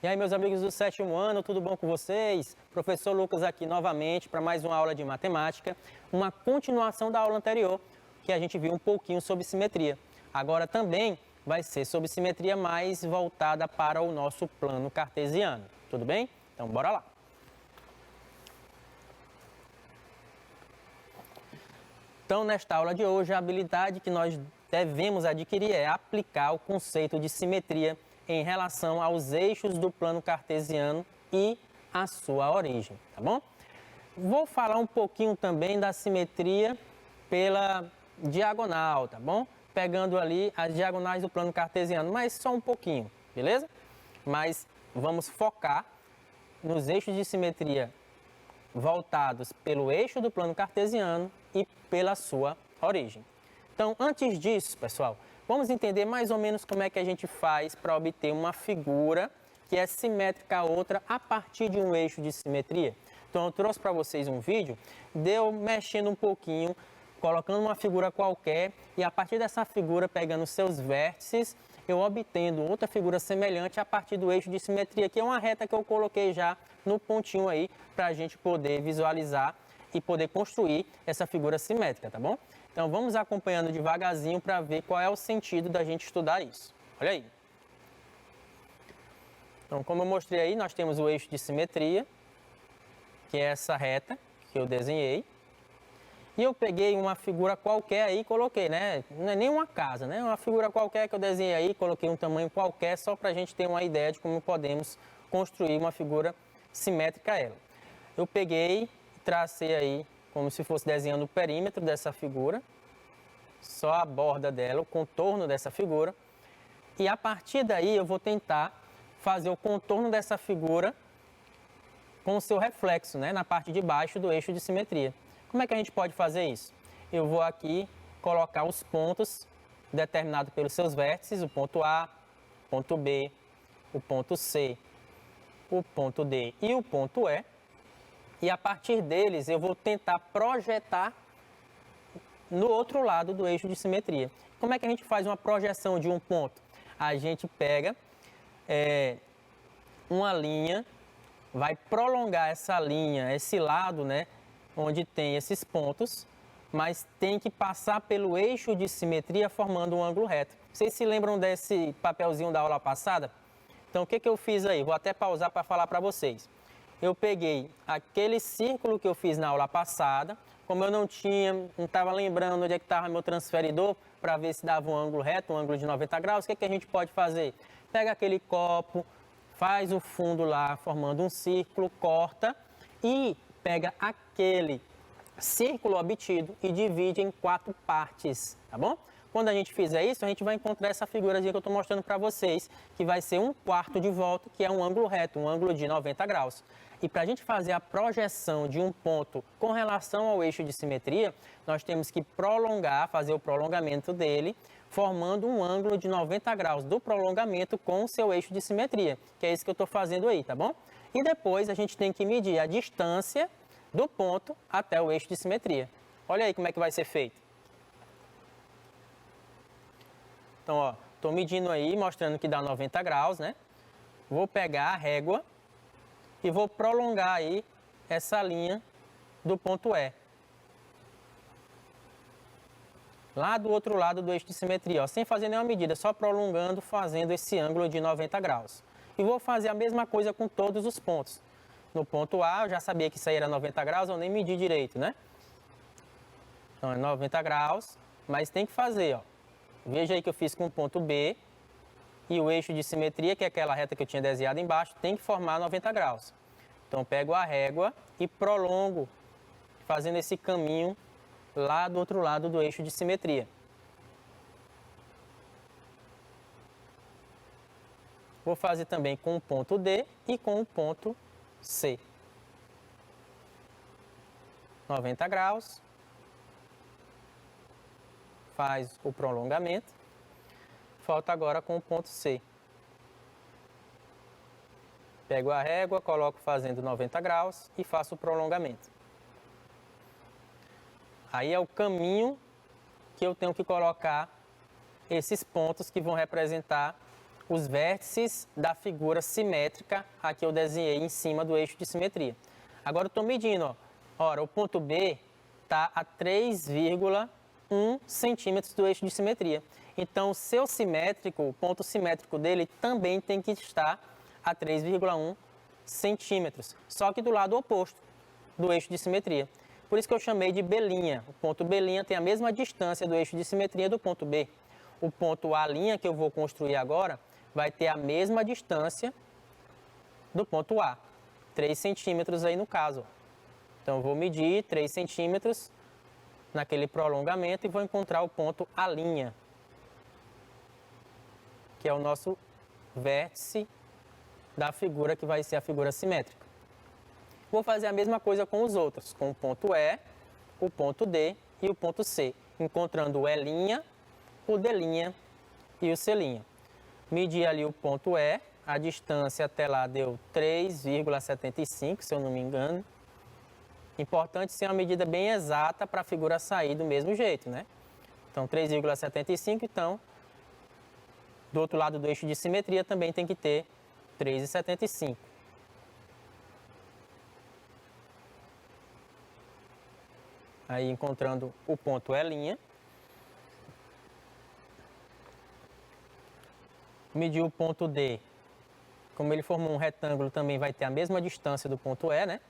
E aí, meus amigos do 7º ano, tudo bom com vocês? Professor Lucas aqui novamente para mais uma aula de matemática, uma continuação da aula anterior, que a gente viu um pouquinho sobre simetria. Agora também vai ser sobre simetria mais voltada para o nosso plano cartesiano, tudo bem? Então, bora lá! Então, nesta aula de hoje, a habilidade que nós devemos adquirir é aplicar o conceito de simetria em relação aos eixos do plano cartesiano e a sua origem, tá bom? Vou falar um pouquinho também da simetria pela diagonal, tá bom? Pegando ali as diagonais do plano cartesiano, mas só um pouquinho, beleza? Mas vamos focar nos eixos de simetria voltados pelo eixo do plano cartesiano e pela sua origem. Então, antes disso, pessoal, vamos entender mais ou menos como é que a gente faz para obter uma figura que é simétrica a outra a partir de um eixo de simetria. Então, eu trouxe para vocês um vídeo de eu mexendo um pouquinho, colocando uma figura qualquer e a partir dessa figura, pegando seus vértices, eu obtendo outra figura semelhante a partir do eixo de simetria, que é uma reta que eu coloquei já no pontinho aí para a gente poder visualizar e poder construir essa figura simétrica, tá bom? Então vamos acompanhando devagarzinho para ver qual é o sentido da gente estudar isso. Olha aí. Então, como eu mostrei aí, nós temos o eixo de simetria, que é essa reta que eu desenhei. E eu peguei uma figura qualquer aí e coloquei, né? Não é nem uma casa, né? Uma figura qualquer que eu desenhei aí, coloquei um tamanho qualquer, só para a gente ter uma ideia de como podemos construir uma figura simétrica a ela. Eu peguei, tracei aí como se fosse desenhando o perímetro dessa figura, só a borda dela, o contorno dessa figura. E a partir daí eu vou tentar fazer o contorno dessa figura com o seu reflexo, né? Na parte de baixo do eixo de simetria. Como é que a gente pode fazer isso? Eu vou aqui colocar os pontos determinados pelos seus vértices, o ponto A, o ponto B, o ponto C, o ponto D e o ponto E. E a partir deles eu vou tentar projetar no outro lado do eixo de simetria. Como é que a gente faz uma projeção de um ponto? A gente pega uma linha, vai prolongar essa linha, esse lado, né, onde tem esses pontos, mas tem que passar pelo eixo de simetria formando um ângulo reto. Vocês se lembram desse papelzinho da aula passada? Então o que eu fiz aí? Vou até pausar para falar para vocês. Eu peguei aquele círculo que eu fiz na aula passada, como eu não estava lembrando onde é que estava meu transferidor para ver se dava um ângulo reto, um ângulo de 90 graus, o que a gente pode fazer? Pega aquele copo, faz o fundo lá formando um círculo, corta e pega aquele círculo obtido e divide em 4 partes, tá bom? Quando a gente fizer isso, a gente vai encontrar essa figurazinha que eu estou mostrando para vocês, que vai ser 1/4 de volta, que é um ângulo reto, um ângulo de 90 graus. E para a gente fazer a projeção de um ponto com relação ao eixo de simetria, nós temos que prolongar, fazer o prolongamento dele, formando um ângulo de 90 graus do prolongamento com o seu eixo de simetria, que é isso que eu estou fazendo aí, tá bom? E depois a gente tem que medir a distância do ponto até o eixo de simetria. Olha aí como é que vai ser feito. Então, ó, estou medindo aí, mostrando que dá 90 graus, né? Vou pegar a régua e vou prolongar aí essa linha do ponto E. Lá do outro lado do eixo de simetria, ó, sem fazer nenhuma medida, só prolongando, fazendo esse ângulo de 90 graus. E vou fazer a mesma coisa com todos os pontos. No ponto A, eu já sabia que isso aí era 90 graus, eu nem medi direito, né? Então, é 90 graus, mas tem que fazer, ó. Veja aí que eu fiz com o ponto B e o eixo de simetria, que é aquela reta que eu tinha desenhado embaixo, tem que formar 90 graus. Então, eu pego a régua e prolongo, fazendo esse caminho lá do outro lado do eixo de simetria. Vou fazer também com o ponto D e com o ponto C. 90 graus. Faz o prolongamento. Falta agora com o ponto C. Pego a régua, coloco fazendo 90 graus e faço o prolongamento. Aí é o caminho que eu tenho que colocar esses pontos que vão representar os vértices da figura simétrica a que eu desenhei em cima do eixo de simetria. Agora eu estou medindo, ó. Ora, o ponto B está a 3,1 centímetros do eixo de simetria. Então, o seu simétrico, o ponto simétrico dele também tem que estar a 3,1 centímetros, só que do lado oposto do eixo de simetria. Por isso que eu chamei de B'. O ponto B' tem a mesma distância do eixo de simetria do ponto B. O ponto A', que eu vou construir agora, vai ter a mesma distância do ponto A, 3 centímetros aí no caso. Então, eu vou medir 3 centímetros naquele prolongamento e vou encontrar o ponto A', que é o nosso vértice da figura que vai ser a figura simétrica. Vou fazer a mesma coisa com os outros, com o ponto E, o ponto D e o ponto C, encontrando o E', o D' e o C'. Medi ali o ponto E, a distância até lá deu 3,75, se eu não me engano. Importante ser uma medida bem exata para a figura sair do mesmo jeito, né? Então, 3,75, então, do outro lado do eixo de simetria também tem que ter 3,75. Aí, encontrando o ponto E'. Medir o ponto D. Como ele formou um retângulo, também vai ter a mesma distância do ponto E, né?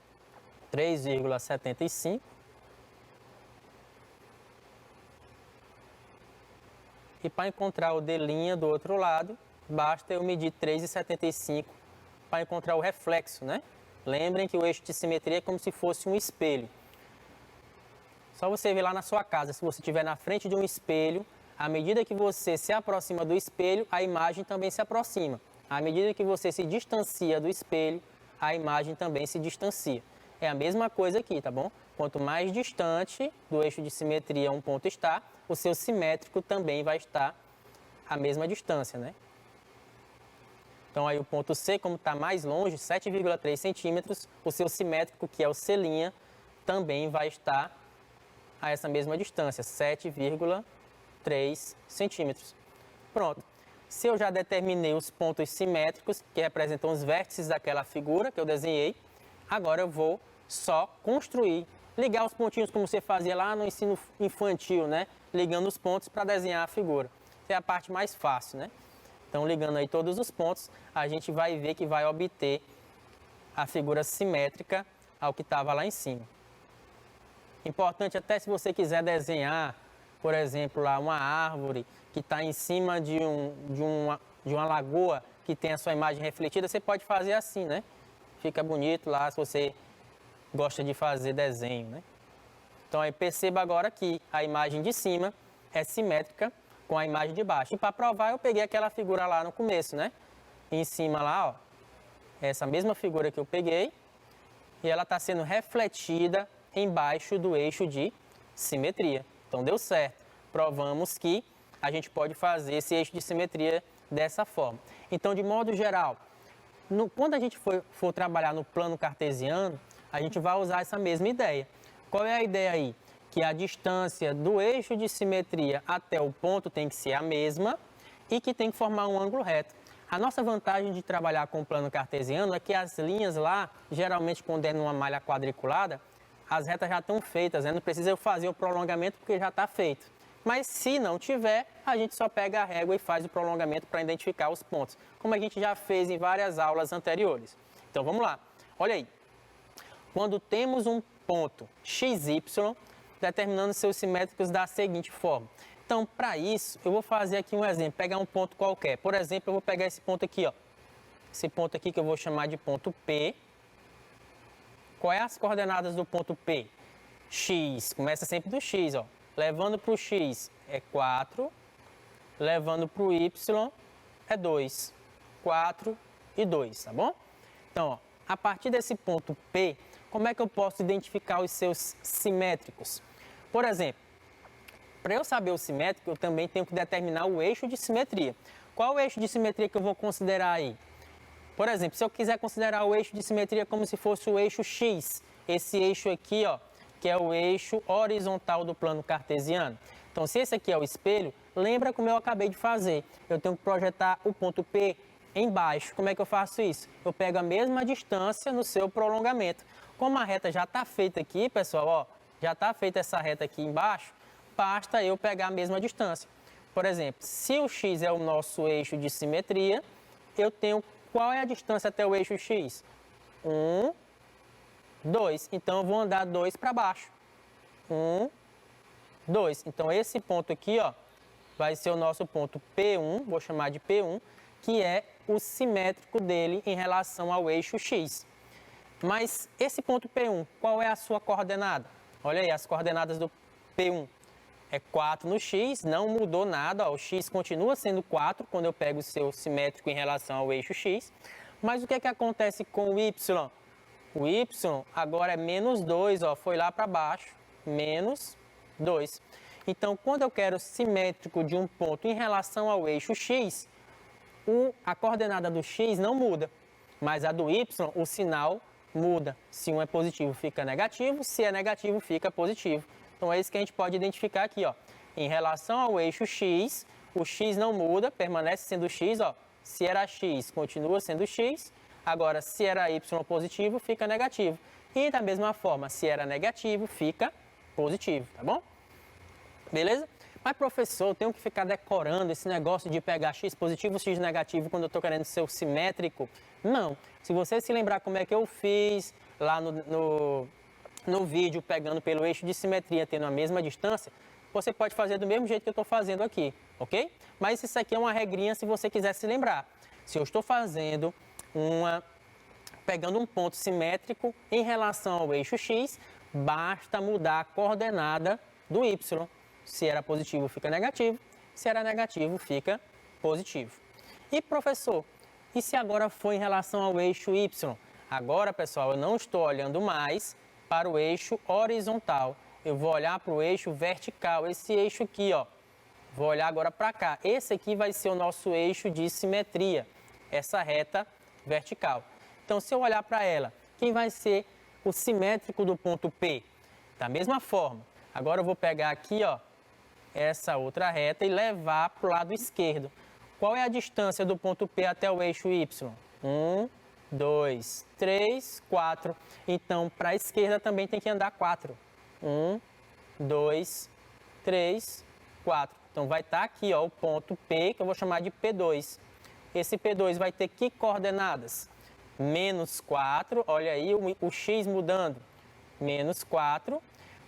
3,75. E para encontrar o D' do outro lado, basta eu medir 3,75 para encontrar o reflexo, né? Lembrem que o eixo de simetria é como se fosse um espelho. Só você ver lá na sua casa, se você estiver na frente de um espelho, à medida que você se aproxima do espelho, a imagem também se aproxima. À medida que você se distancia do espelho, a imagem também se distancia. É a mesma coisa aqui, tá bom? Quanto mais distante do eixo de simetria um ponto está, o seu simétrico também vai estar à mesma distância, né? Então, aí o ponto C, como está mais longe, 7,3 centímetros, o seu simétrico, que é o C', também vai estar a essa mesma distância, 7,3 centímetros. Pronto. Se eu já determinei os pontos simétricos, que representam os vértices daquela figura que eu desenhei, agora eu vou só construir, ligar os pontinhos como você fazia lá no ensino infantil, né? Ligando os pontos para desenhar a figura. Essa é a parte mais fácil, né? Então, ligando aí todos os pontos, a gente vai ver que vai obter a figura simétrica ao que estava lá em cima. Importante até se você quiser desenhar, por exemplo, lá uma árvore que está em cima de uma lagoa que tem a sua imagem refletida, você pode fazer assim, né? Fica bonito lá se você gosta de fazer desenho, né? Então, aí perceba agora que a imagem de cima é simétrica com a imagem de baixo. E para provar, eu peguei aquela figura lá no começo, né? Em cima lá, ó, essa mesma figura que eu peguei, e ela está sendo refletida embaixo do eixo de simetria. Então, deu certo. Provamos que a gente pode fazer esse eixo de simetria dessa forma. Então, de modo geral, quando a gente for trabalhar no plano cartesiano, a gente vai usar essa mesma ideia. Qual é a ideia aí? Que a distância do eixo de simetria até o ponto tem que ser a mesma e que tem que formar um ângulo reto. A nossa vantagem de trabalhar com o plano cartesiano é que as linhas lá, geralmente quando é numa malha quadriculada, as retas já estão feitas, né? Não precisa eu fazer o prolongamento porque já está feito. Mas se não tiver, a gente só pega a régua e faz o prolongamento para identificar os pontos, como a gente já fez em várias aulas anteriores. Então vamos lá, olha aí. Quando temos um ponto XY, determinando seus simétricos da seguinte forma. Então, para isso, eu vou fazer aqui um exemplo, pegar um ponto qualquer. Por exemplo, eu vou pegar esse ponto aqui, ó. Esse ponto aqui que eu vou chamar de ponto P. Quais as coordenadas do ponto P? X, começa sempre do X, ó. Levando para o X é 4, levando para o Y é 2. 4 e 2, tá bom? Então, ó, a partir desse ponto P, como é que eu posso identificar os seus simétricos? Por exemplo, para eu saber o simétrico, eu também tenho que determinar o eixo de simetria. Qual o eixo de simetria que eu vou considerar aí? Por exemplo, se eu quiser considerar o eixo de simetria como se fosse o eixo X, esse eixo aqui, ó, que é o eixo horizontal do plano cartesiano. Então, se esse aqui é o espelho, Lembra como eu acabei de fazer? Eu tenho que projetar o ponto P embaixo. Como é que eu faço isso? Eu pego a mesma distância no seu prolongamento. Como a reta já está feita aqui, pessoal, ó, já está feita essa reta aqui embaixo, basta eu pegar a mesma distância. Por exemplo, se o x é o nosso eixo de simetria, eu tenho qual é a distância até o eixo x? 1, 2. Então, eu vou andar 2 para baixo. 1, 2. Então, esse ponto aqui, ó, vai ser o nosso ponto P1, vou chamar de P1, que é o simétrico dele em relação ao eixo x. Mas esse ponto P1, qual é a sua coordenada? Olha aí, as coordenadas do P1. É 4 no x, não mudou nada, ó, o x continua sendo 4 quando eu pego o seu simétrico em relação ao eixo x. Mas o que é que acontece com o y? O y agora é menos 2, ó, foi lá para baixo, menos 2. Então, quando eu quero simétrico de um ponto em relação ao eixo x, a coordenada do x não muda, mas a do y, o sinal muda. Se um é positivo, fica negativo, se é negativo, fica positivo. Então, é isso que a gente pode identificar aqui, ó. Em relação ao eixo x, o x não muda, permanece sendo x, ó. Se era x, continua sendo x. Agora, se era y positivo, fica negativo. E da mesma forma, se era negativo, fica positivo, tá bom? Beleza? Mas, professor, eu tenho que ficar decorando esse negócio de pegar x positivo, x negativo quando eu estou querendo ser simétrico? Não. Se você se lembrar como é que eu fiz lá no vídeo, pegando pelo eixo de simetria, tendo a mesma distância, você pode fazer do mesmo jeito que eu estou fazendo aqui, ok? Mas isso aqui é uma regrinha se você quiser se lembrar. Se eu estou fazendo pegando um ponto simétrico em relação ao eixo x, basta mudar a coordenada do y. Se era positivo, fica negativo. Se era negativo, fica positivo. E, professor, e se agora for em relação ao eixo y? Agora, pessoal, eu não estou olhando mais para o eixo horizontal. Eu vou olhar para o eixo vertical, esse eixo aqui, ó. Vou olhar agora para cá. Esse aqui vai ser o nosso eixo de simetria, essa reta vertical. Então, se eu olhar para ela, quem vai ser o simétrico do ponto P? Da mesma forma. Agora eu vou pegar aqui, ó, essa outra reta e levar para o lado esquerdo. Qual é a distância do ponto P até o eixo Y? 1, 2, 3, 4. Então, para a esquerda também tem que andar 4. 1, 2, 3, 4. Então, vai estar aqui, ó, o ponto P, que eu vou chamar de P2. Esse P2 vai ter que coordenadas? Menos 4, olha aí o x mudando. Menos 4.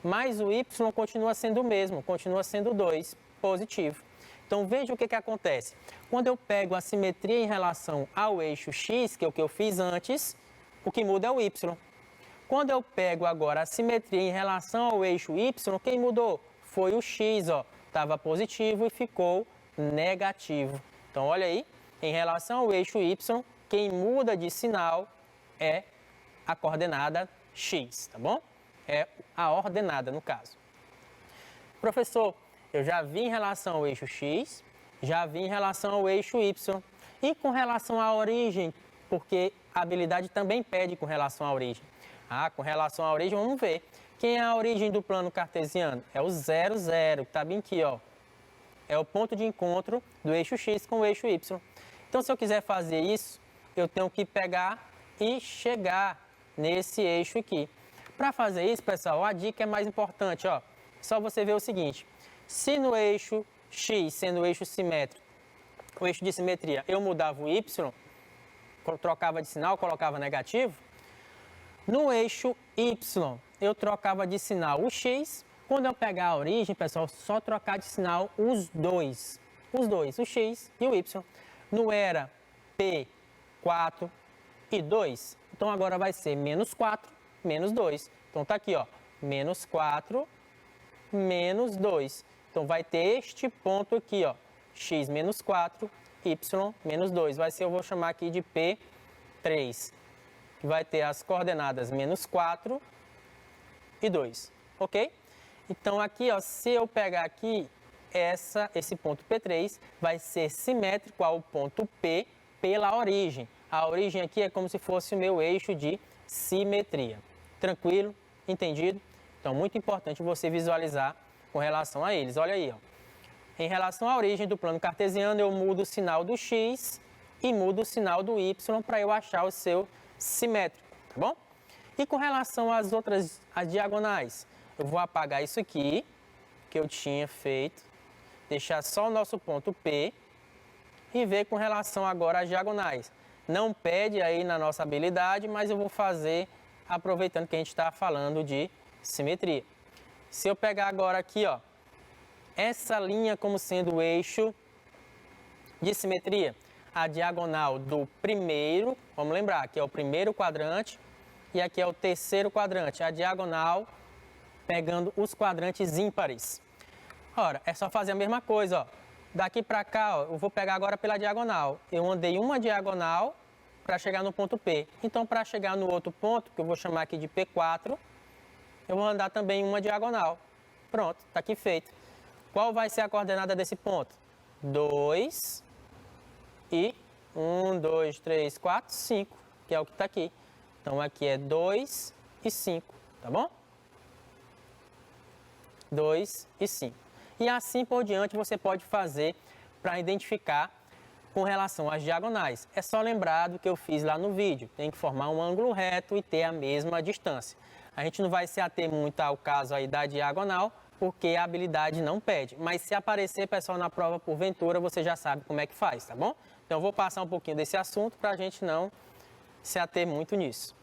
Mas o y continua sendo o mesmo, continua sendo 2, positivo. Então, veja o que acontece. Quando eu pego a simetria em relação ao eixo x, que é o que eu fiz antes, o que muda é o y. Quando eu pego agora a simetria em relação ao eixo y, quem mudou? Foi o x, ó. Estava positivo e ficou negativo. Então, olha aí, em relação ao eixo y, quem muda de sinal é a coordenada x, tá bom? É a ordenada, no caso. Professor, eu já vi em relação ao eixo x, já vi em relação ao eixo y. E com relação à origem, porque a habilidade também pede com relação à origem. Ah, com relação à origem, vamos ver. Quem é a origem do plano cartesiano? É o 0, 0, que está bem aqui, ó. É o ponto de encontro do eixo x com o eixo y. Então, se eu quiser fazer isso, eu tenho que pegar e chegar nesse eixo aqui. Para fazer isso, pessoal, a dica é mais importante, ó. Só você ver o seguinte: se no eixo x, sendo o eixo simétrico, o eixo de simetria, eu mudava o y, trocava de sinal, colocava negativo, no eixo y, eu trocava de sinal o x. Quando eu pegar a origem, pessoal, só trocar de sinal os dois, o x e o y. Não era P, 4 e 2, então agora vai ser menos 4, menos 2. Então tá aqui, ó, menos 4, menos 2. Então vai ter este ponto aqui, ó, x menos 4, y menos 2. Vai ser, eu vou chamar aqui de P3, que vai ter as coordenadas menos 4 e 2, ok? Então aqui, ó, se eu pegar aqui, esse ponto P3 vai ser simétrico ao ponto P pela origem. A origem aqui é como se fosse o meu eixo de simetria. Tranquilo? Entendido? Então, muito importante você visualizar com relação a eles. Olha aí, ó. Em relação à origem do plano cartesiano, eu mudo o sinal do x e mudo o sinal do y para eu achar o seu simétrico, tá bom? E com relação às as diagonais, eu vou apagar isso aqui, que eu tinha feito, deixar só o nosso ponto P e ver com relação agora às diagonais. Não pede aí na nossa habilidade, mas eu vou fazer aproveitando que a gente está falando de simetria. Se eu pegar agora aqui, ó, essa linha como sendo o eixo de simetria, a diagonal do primeiro, vamos lembrar, aqui é o primeiro quadrante e aqui é o terceiro quadrante, a diagonal pegando os quadrantes ímpares. Ora, é só fazer a mesma coisa, ó. Daqui para cá, ó, eu vou pegar agora pela diagonal. Eu andei uma diagonal para chegar no ponto P. Então, para chegar no outro ponto, que eu vou chamar aqui de P4, eu vou andar também uma diagonal. Pronto, está aqui feito. Qual vai ser a coordenada desse ponto? 2 e 1, 2, 3, 4, 5, que é o que está aqui. Então, aqui é 2 e 5, tá bom? 2 e 5. E assim por diante você pode fazer para identificar com relação às diagonais. É só lembrar do que eu fiz lá no vídeo. Tem que formar um ângulo reto e ter a mesma distância. A gente não vai se ater muito ao caso aí da diagonal, porque a habilidade não pede. Mas se aparecer, pessoal, na prova porventura, você já sabe como é que faz, tá bom? Então eu vou passar um pouquinho desse assunto para a gente não se ater muito nisso.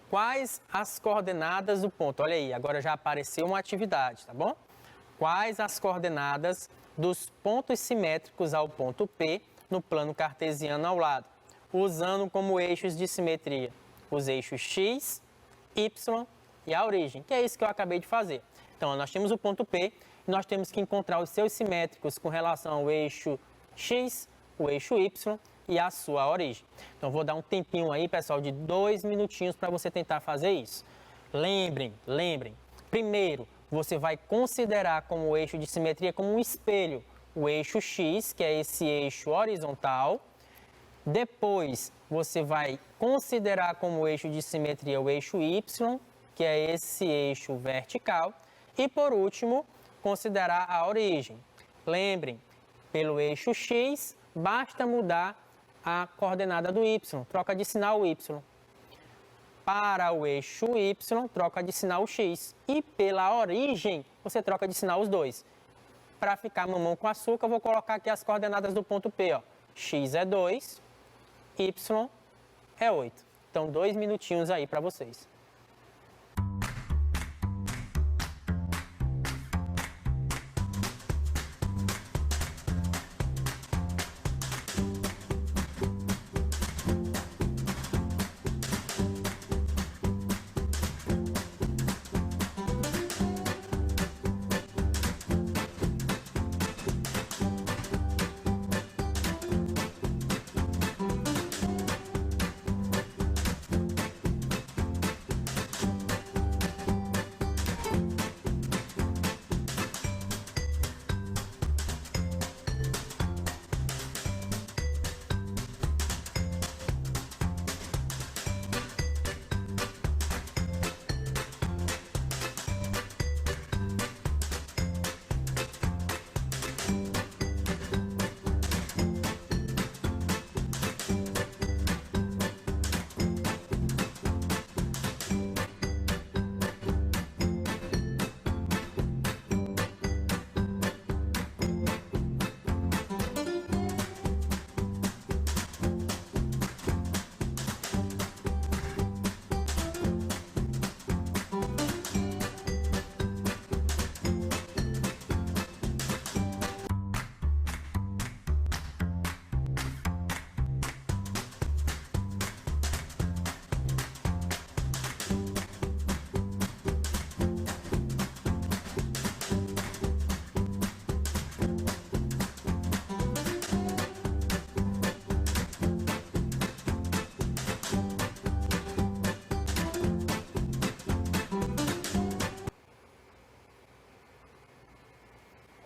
Quais as coordenadas do ponto? Olha aí, agora já apareceu uma atividade, tá bom? Quais as coordenadas dos pontos simétricos ao ponto P no plano cartesiano ao lado, usando como eixos de simetria os eixos x, y e a origem, que é isso que eu acabei de fazer. Então, nós temos o ponto P e nós temos que encontrar os seus simétricos com relação ao eixo x, o eixo y e a sua origem. Então, vou dar um tempinho aí, pessoal, de 2 minutinhos para você tentar fazer isso. Lembrem, primeiro, você vai considerar como eixo de simetria como um espelho o eixo x, que é esse eixo horizontal. Depois, você vai considerar como eixo de simetria o eixo y, que é esse eixo vertical. E, por último, considerar a origem. Lembrem, pelo eixo x, basta mudar a coordenada do y, troca de sinal o y. Para o eixo y, troca de sinal o x. E pela origem, você troca de sinal os dois. Para ficar mamão com açúcar, eu vou colocar aqui as coordenadas do ponto P. Ó. X é 2, y é 8. Então, 2 minutinhos aí para vocês.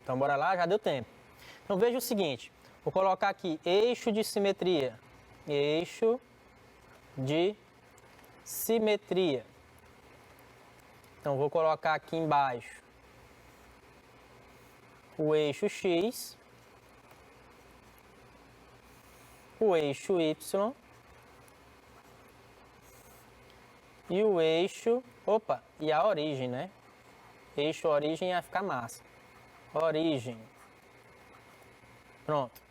Então, bora lá, já deu tempo. Então, veja o seguinte, vou colocar aqui eixo de simetria. Eixo de simetria. Então, vou colocar aqui embaixo o eixo X, o eixo Y e o eixo, e a origem, né? Eixo origem ia ficar massa. Origem. Pronto.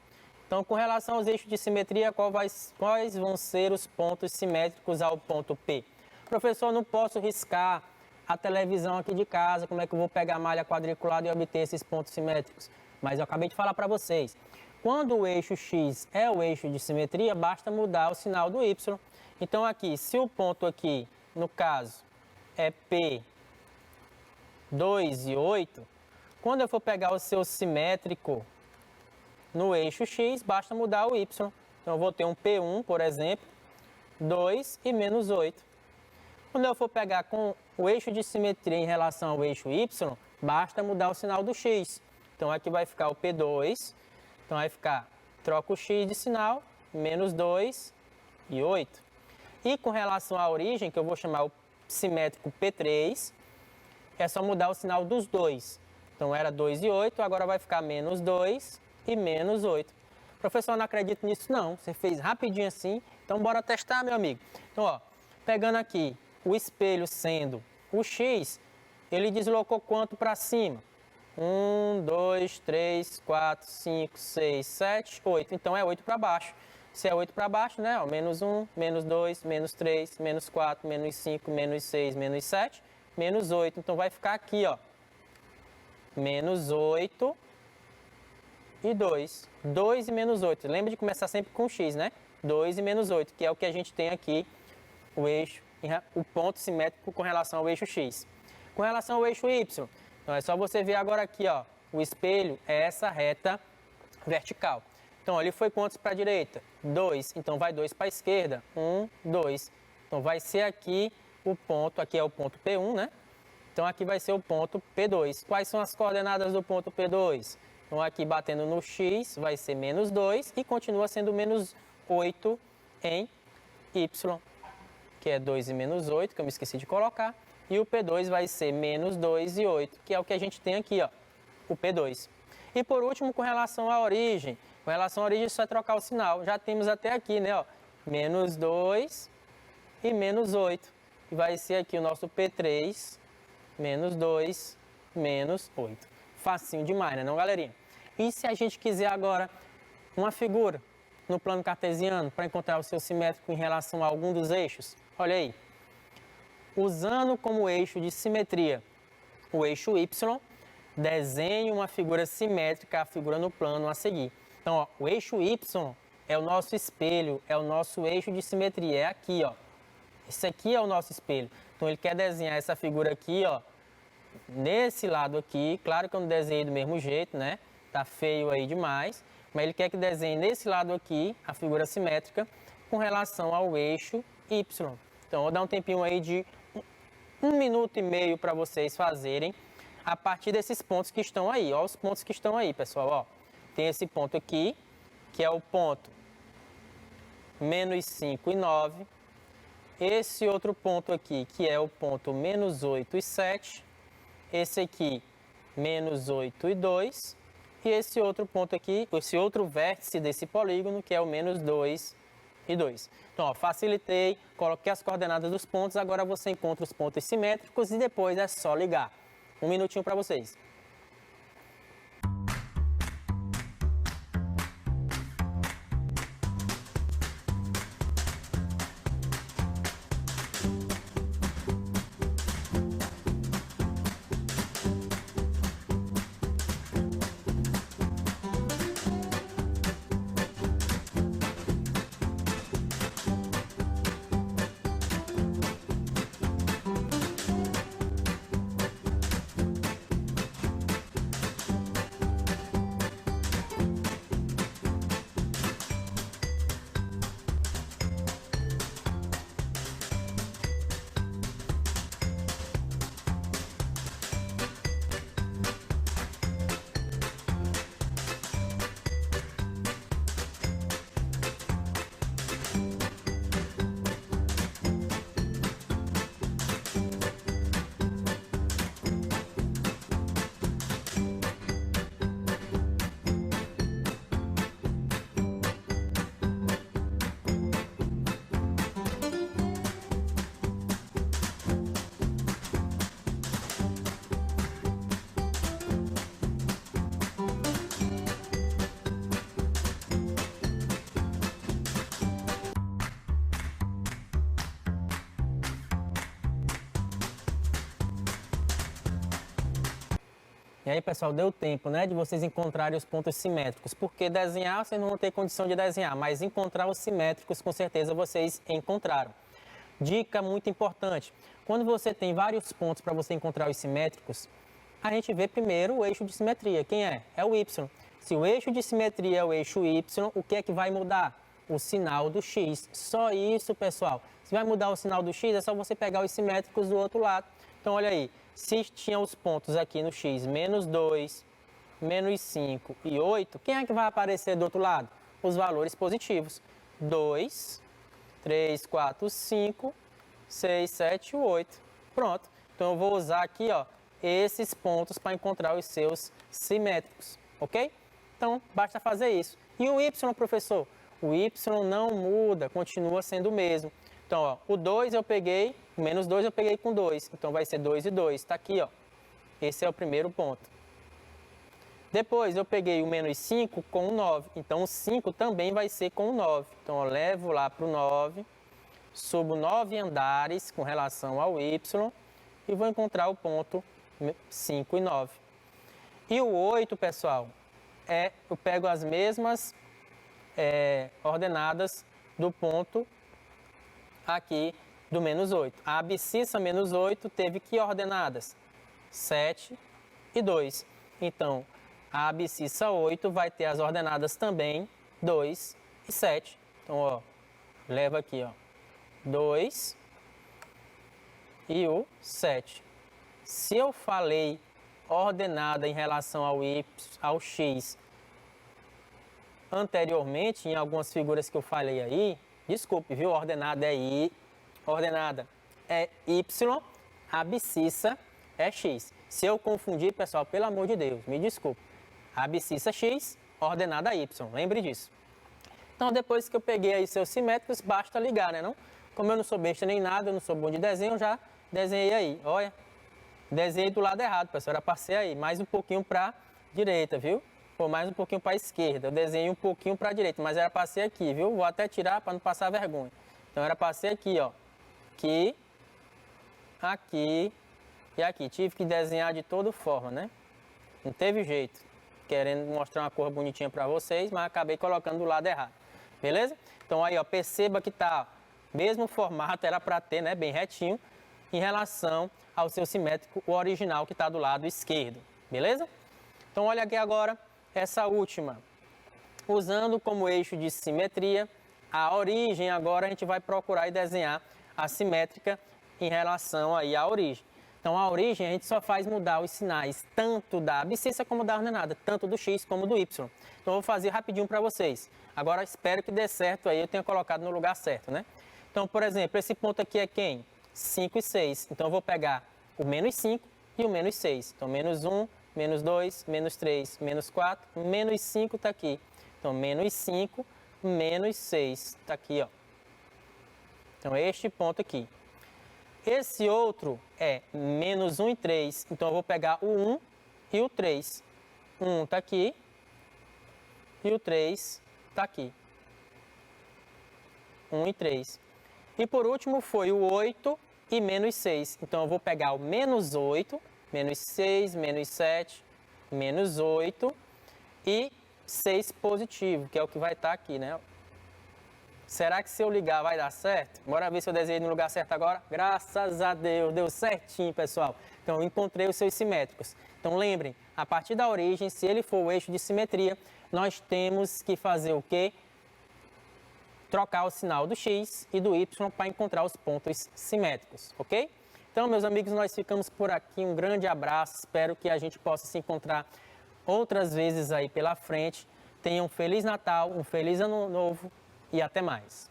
Então, com relação aos eixos de simetria, quais vão ser os pontos simétricos ao ponto P? Professor, não posso riscar a televisão aqui de casa, como é que eu vou pegar a malha quadriculada e obter esses pontos simétricos? Mas eu acabei de falar para vocês. Quando o eixo X é o eixo de simetria, basta mudar o sinal do Y. Então, aqui, se o ponto aqui, no caso, é P 2 e 8, quando eu for pegar o seu simétrico no eixo X, basta mudar o Y. Então, eu vou ter um P1, por exemplo, 2 e menos 8. Quando eu for pegar com o eixo de simetria em relação ao eixo Y, basta mudar o sinal do X. Então, aqui vai ficar o P2. Então, vai ficar, troca o X de sinal, menos 2 e 8. E com relação à origem, que eu vou chamar o simétrico P3, é só mudar o sinal dos dois. Então, era 2 e 8, agora vai ficar menos 2 e menos 8. Professor, eu não acredito nisso não. Você fez rapidinho assim. Então, bora testar, meu amigo. Então, ó, pegando aqui o espelho sendo o X, ele deslocou quanto para cima? 1, 2, 3, 4, 5, 6, 7, 8. Então, é 8 para baixo. Se é 8 para baixo, né? Ó, menos 1, menos 2, menos 3, menos 4, menos 5, menos 6, menos 7, menos 8. Então, vai ficar aqui, ó. Menos 8 e 2. 2 e menos 8. Lembra de começar sempre com X, né? 2 e menos 8, que é o que a gente tem aqui, o eixo, o ponto simétrico com relação ao eixo X. Com relação ao eixo Y, então é só você ver agora aqui, ó, o espelho é essa reta vertical. Então, ele foi quantos para a direita? 2. Então, vai 2 para a esquerda. 1, 2. Então, vai ser aqui o ponto, aqui é o ponto P1, né? Então, aqui vai ser o ponto P2. Quais são as coordenadas do ponto P2? Então, aqui batendo no X, vai ser menos 2 e continua sendo menos 8 em Y, que é 2 e menos 8, que eu me esqueci de colocar. E o P2 vai ser menos 2 e 8, que é o que a gente tem aqui, ó, o P2. E por último, com relação à origem. Com relação à origem, só é trocar o sinal. Já temos até aqui, né, ó, menos 2 e menos 8. E vai ser aqui o nosso P3, menos 2, menos 8. Facinho demais, né, não, galerinha? E se a gente quiser agora uma figura no plano cartesiano para encontrar o seu simétrico em relação a algum dos eixos? Olha aí. Usando como eixo de simetria o eixo Y, desenhe uma figura simétrica, a figura no plano a seguir. Então, ó, o eixo Y é o nosso espelho, é o nosso eixo de simetria, é aqui, ó. Esse aqui é o nosso espelho. Então, ele quer desenhar essa figura aqui, ó, nesse lado aqui. Claro que eu não desenhei do mesmo jeito, né? Tá feio aí demais. Mas ele quer que desenhe nesse lado aqui a figura simétrica com relação ao eixo Y. Então, vou dar um tempinho aí de 1 minuto e meio para vocês fazerem a partir desses pontos que estão aí. Olha os pontos que estão aí, pessoal. Ó, tem esse ponto aqui, que é o ponto menos 5 e 9. Esse outro ponto aqui, que é o ponto menos 8 e 7. Esse aqui, menos 8 e 2. E esse outro ponto aqui, esse outro vértice desse polígono, que é o menos 2 e 2. Então, ó, facilitei, coloquei as coordenadas dos pontos, agora você encontra os pontos simétricos e depois é só ligar. 1 minutinho para vocês. E aí, pessoal, deu tempo, né, de vocês encontrarem os pontos simétricos. Porque desenhar, vocês não vão ter condição de desenhar, mas encontrar os simétricos, com certeza, vocês encontraram. Dica muito importante. Quando você tem vários pontos para você encontrar os simétricos, a gente vê primeiro o eixo de simetria. Quem é? É o Y. Se o eixo de simetria é o eixo Y, o que é que vai mudar? O sinal do X. Só isso, pessoal. Se vai mudar o sinal do X, é só você pegar os simétricos do outro lado. Então, olha aí. Se tinha os pontos aqui no X, menos 2, menos 5 e 8, quem é que vai aparecer do outro lado? Os valores positivos. 2, 3, 4, 5, 6, 7, 8. Pronto. Então, eu vou usar aqui, ó, esses pontos para encontrar os seus simétricos, ok? Então, basta fazer isso. E o Y, professor? O Y não muda, continua sendo o mesmo. Então, ó, o 2 eu peguei, o menos 2 eu peguei com 2. Então, vai ser 2 e 2. Está aqui, ó. Esse é o primeiro ponto. Depois, eu peguei o menos 5 com o 9. Então, o 5 também vai ser com o 9. Então, eu levo lá para o 9, subo 9 andares com relação ao Y e vou encontrar o ponto 5 e 9. E o 8, pessoal, eu pego as mesmas ordenadas do ponto aqui do menos 8. A abscissa menos 8 teve que ordenadas? 7 e 2. Então, a abscissa 8 vai ter as ordenadas também 2 e 7. Então, ó, leva aqui, ó, 2 e o 7. Se eu falei ordenada em relação ao X anteriormente, em algumas figuras que eu falei aí, desculpe, viu? Ordenada é Y, abscissa é X. Se eu confundir, pessoal, pelo amor de Deus, me desculpe. Abscissa X, ordenada Y, lembre disso. Então, depois que eu peguei aí seus simétricos, basta ligar, né? Não? Como eu não sou besta nem nada, eu não sou bom de desenho, eu já desenhei aí, olha. Desenhei do lado errado, pessoal, era para ser aí, mais um pouquinho para a direita, viu? Ou mais um pouquinho para a esquerda. Eu desenhei um pouquinho para a direita, mas era para ser aqui, viu? Vou até tirar para não passar vergonha. Então, era para ser aqui, ó. Aqui, aqui e aqui. Tive que desenhar de toda forma, né? Não teve jeito. Querendo mostrar uma cor bonitinha para vocês, mas acabei colocando do lado errado. Beleza? Então, aí, ó, perceba que tá mesmo formato, era para ter, né? Bem retinho, em relação ao seu simétrico, o original que está do lado esquerdo. Beleza? Então, olha aqui agora essa última. Usando como eixo de simetria, a origem, agora a gente vai procurar e desenhar a simétrica em relação aí à origem. Então, a origem a gente só faz mudar os sinais, tanto da abscissa como da ordenada, tanto do X como do Y. Então, eu vou fazer rapidinho para vocês. Agora, espero que dê certo aí, eu tenha colocado no lugar certo, né? Então, por exemplo, esse ponto aqui é quem? 5 e 6. Então, eu vou pegar o menos 5 e o menos 6. Então, menos 1, menos 2, menos 3, menos 4, menos 5 está aqui. Então, menos 5, menos 6 está aqui, ó. Então, este ponto aqui. Esse outro é menos 1 e 3. Então, eu vou pegar o 1 e o 3. O 1 está aqui e o 3 está aqui. 1 e 3. E por último foi o 8 e menos 6. Então, eu vou pegar o menos 8, menos 6, menos 7, menos 8 e 6 positivo, que é o que vai estar aqui, né? Será que se eu ligar vai dar certo? Bora ver se eu desenhei no lugar certo agora? Graças a Deus, deu certinho, pessoal. Então, eu encontrei os seus simétricos. Então, lembrem, a partir da origem, se ele for o eixo de simetria, nós temos que fazer o quê? Trocar o sinal do X e do Y para encontrar os pontos simétricos, ok? Então, meus amigos, nós ficamos por aqui. Um grande abraço. Espero que a gente possa se encontrar outras vezes aí pela frente. Tenham um Feliz Natal, um Feliz Ano Novo e até mais.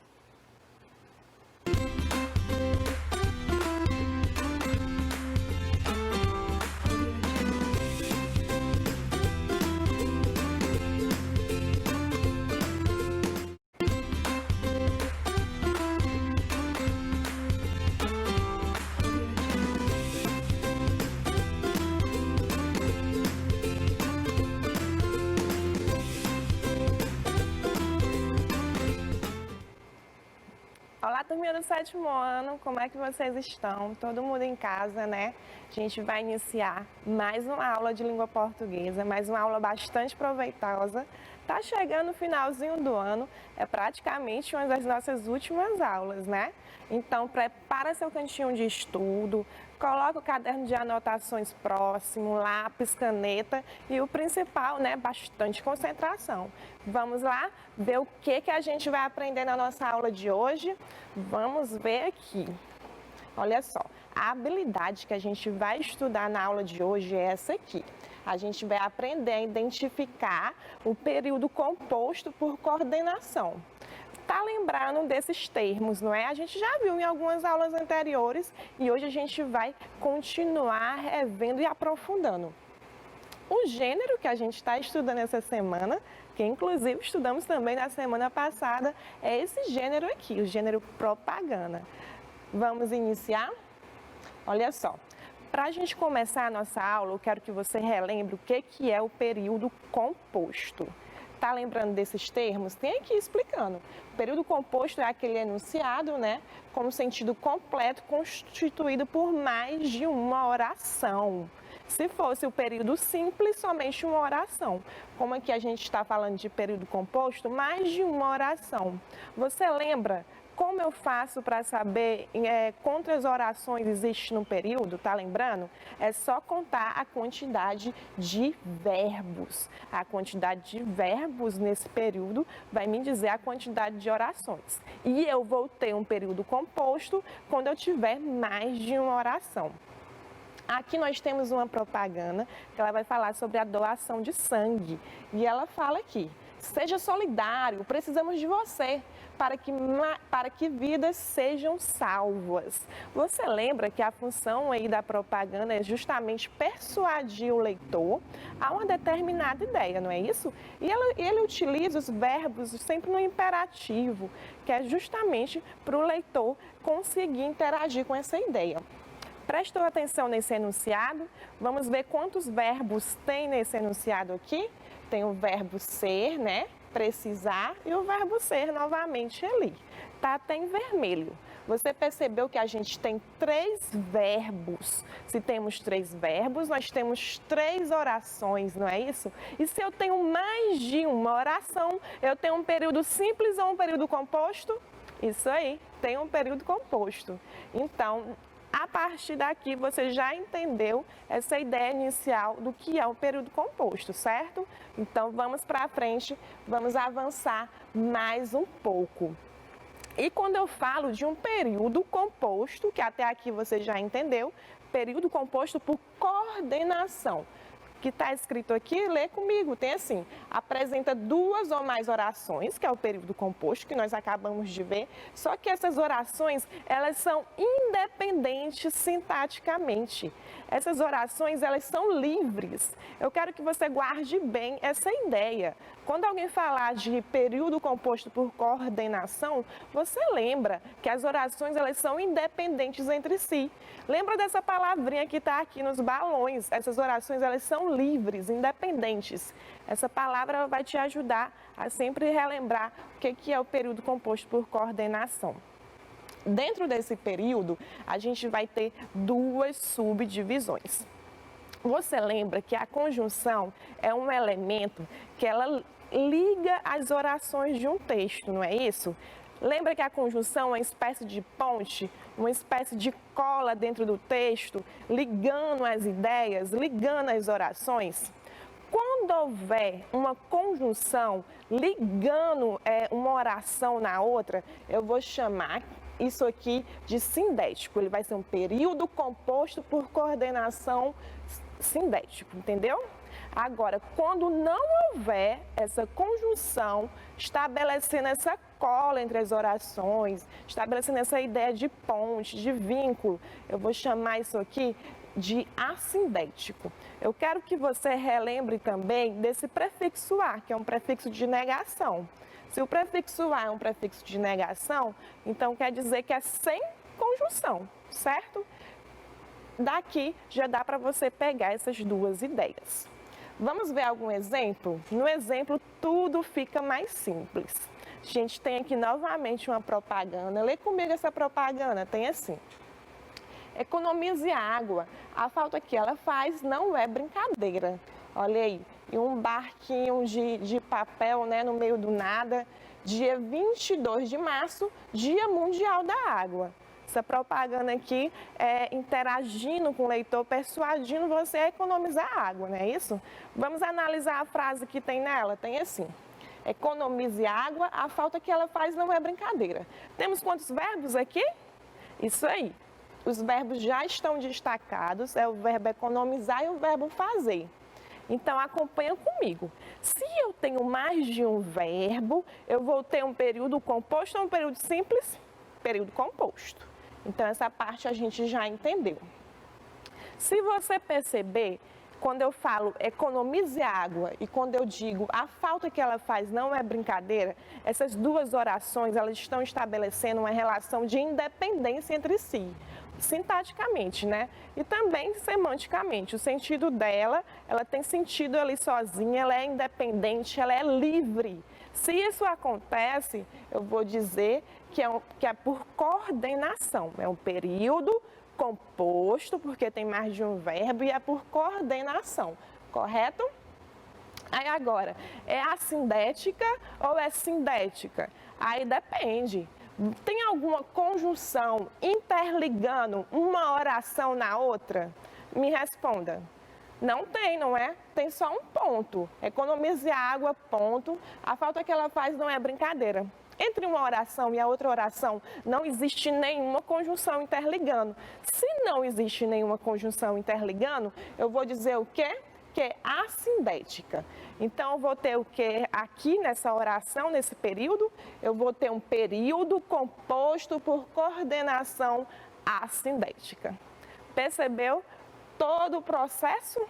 Olá, turminha do 7º ano, como é que vocês estão? Todo mundo em casa, né? A gente vai iniciar mais uma aula de língua portuguesa, mais uma aula bastante proveitosa. Tá chegando o finalzinho do ano, é praticamente uma das nossas últimas aulas, né? Então, prepara seu cantinho de estudo, coloca o caderno de anotações próximo, lápis, caneta e o principal, né, bastante concentração. Vamos lá ver o que a gente vai aprender na nossa aula de hoje? Vamos ver aqui. Olha só, a habilidade que a gente vai estudar na aula de hoje é essa aqui. A gente vai aprender a identificar o período composto por coordenação. Tá lembrando desses termos, não é? A gente já viu em algumas aulas anteriores e hoje a gente vai continuar revendo e aprofundando. O gênero que a gente está estudando essa semana, que inclusive estudamos também na semana passada, é esse gênero aqui, o gênero propaganda. Vamos iniciar? Olha só, para a gente começar a nossa aula, eu quero que você relembre o que é o período composto. Tá lembrando desses termos? Tem aqui explicando. O período composto é aquele enunciado, né, com sentido completo, constituído por mais de uma oração. Se fosse o período simples, somente uma oração. Como aqui a gente está falando de período composto, mais de uma oração. Você lembra como eu faço para saber quantas orações existem no período? Tá lembrando? É só contar a quantidade de verbos. A quantidade de verbos nesse período vai me dizer a quantidade de orações. E eu vou ter um período composto quando eu tiver mais de uma oração. Aqui nós temos uma propaganda que ela vai falar sobre a doação de sangue. E ela fala aqui: seja solidário, precisamos de você para que vidas sejam salvas. Você lembra que a função aí da propaganda é justamente persuadir o leitor a uma determinada ideia, não é isso? E ele utiliza os verbos sempre no imperativo, que é justamente para o leitor conseguir interagir com essa ideia. Prestou atenção nesse enunciado? Vamos ver quantos verbos tem nesse enunciado aqui. Tem o verbo ser, né? Precisar, e o verbo ser novamente ali. Tá até em vermelho. Você percebeu que a gente tem 3 verbos. Se temos 3 verbos, nós temos 3 orações, não é isso? E se eu tenho mais de uma oração, eu tenho um período simples ou um período composto? Isso aí, tem um período composto. Então, a partir daqui, você já entendeu essa ideia inicial do que é o período composto, certo? Então, vamos para frente, vamos avançar mais um pouco. E quando eu falo de um período composto, que até aqui você já entendeu, período composto por coordenação. Que está escrito aqui, lê comigo, tem assim: apresenta 2 ou mais orações, que é o período composto que nós acabamos de ver, só que essas orações, elas são independentes sintaticamente. Essas orações, elas são livres. Eu quero que você guarde bem essa ideia. Quando alguém falar de período composto por coordenação, você lembra que as orações, elas são independentes entre si. Lembra dessa palavrinha que está aqui nos balões? Essas orações, elas são livres, independentes. Essa palavra vai te ajudar a sempre relembrar o que é o período composto por coordenação. Dentro desse período, a gente vai ter 2 subdivisões. Você lembra que a conjunção é um elemento que ela liga as orações de um texto, não é isso? Lembra que a conjunção é uma espécie de ponte, uma espécie de cola dentro do texto, ligando as ideias, ligando as orações? Quando houver uma conjunção ligando uma oração na outra, eu vou chamar isso aqui de sindético. Ele vai ser um período composto por coordenação sindético, entendeu? Agora, quando não houver essa conjunção, estabelecendo essa cola entre as orações, estabelecendo essa ideia de ponte, de vínculo, eu vou chamar isso aqui de assindético. Eu quero que você relembre também desse prefixo a, que é um prefixo de negação. Se o prefixo a é um prefixo de negação, então quer dizer que é sem conjunção, certo? Daqui já dá para você pegar essas 2 ideias. Vamos ver algum exemplo? No exemplo, tudo fica mais simples. A gente tem aqui novamente uma propaganda. Lê comigo essa propaganda, tem assim. Economize água. A falta que ela faz não é brincadeira. Olha aí, e um barquinho de papel, né, no meio do nada. Dia 22 de março, Dia Mundial da Água. Essa propaganda aqui é interagindo com o leitor, persuadindo você a economizar água, não é isso? Vamos analisar a frase que tem nela. Tem assim. Economize água, a falta que ela faz não é brincadeira. Temos quantos verbos aqui? Isso aí. Os verbos já estão destacados, é o verbo economizar e o verbo fazer. Então, acompanha comigo. Se eu tenho mais de um verbo, eu vou ter um período composto ou um período simples? Período composto. Então, essa parte a gente já entendeu. Se você perceber, quando eu falo economize água e quando eu digo a falta que ela faz não é brincadeira, essas duas orações elas estão estabelecendo uma relação de independência entre si. Sintaticamente, né? E também semanticamente. O sentido dela, ela tem sentido ali sozinha, ela é independente, ela é livre. Se isso acontece, eu vou dizer que é por coordenação. É um período composto, porque tem mais de um verbo, e é por coordenação. Correto? Aí agora, é assindética ou é sindética? Aí depende. Tem alguma conjunção interligando uma oração na outra? Me responda. Não tem, não é? Tem só um ponto. Economize água, ponto. A falta que ela faz não é brincadeira. Entre uma oração e a outra oração não existe nenhuma conjunção interligando. Se não existe nenhuma conjunção interligando, eu vou dizer o quê? Que é assindética. Então, eu vou ter o que aqui nessa oração, nesse período? Eu vou ter um período composto por coordenação assindética. Percebeu todo o processo?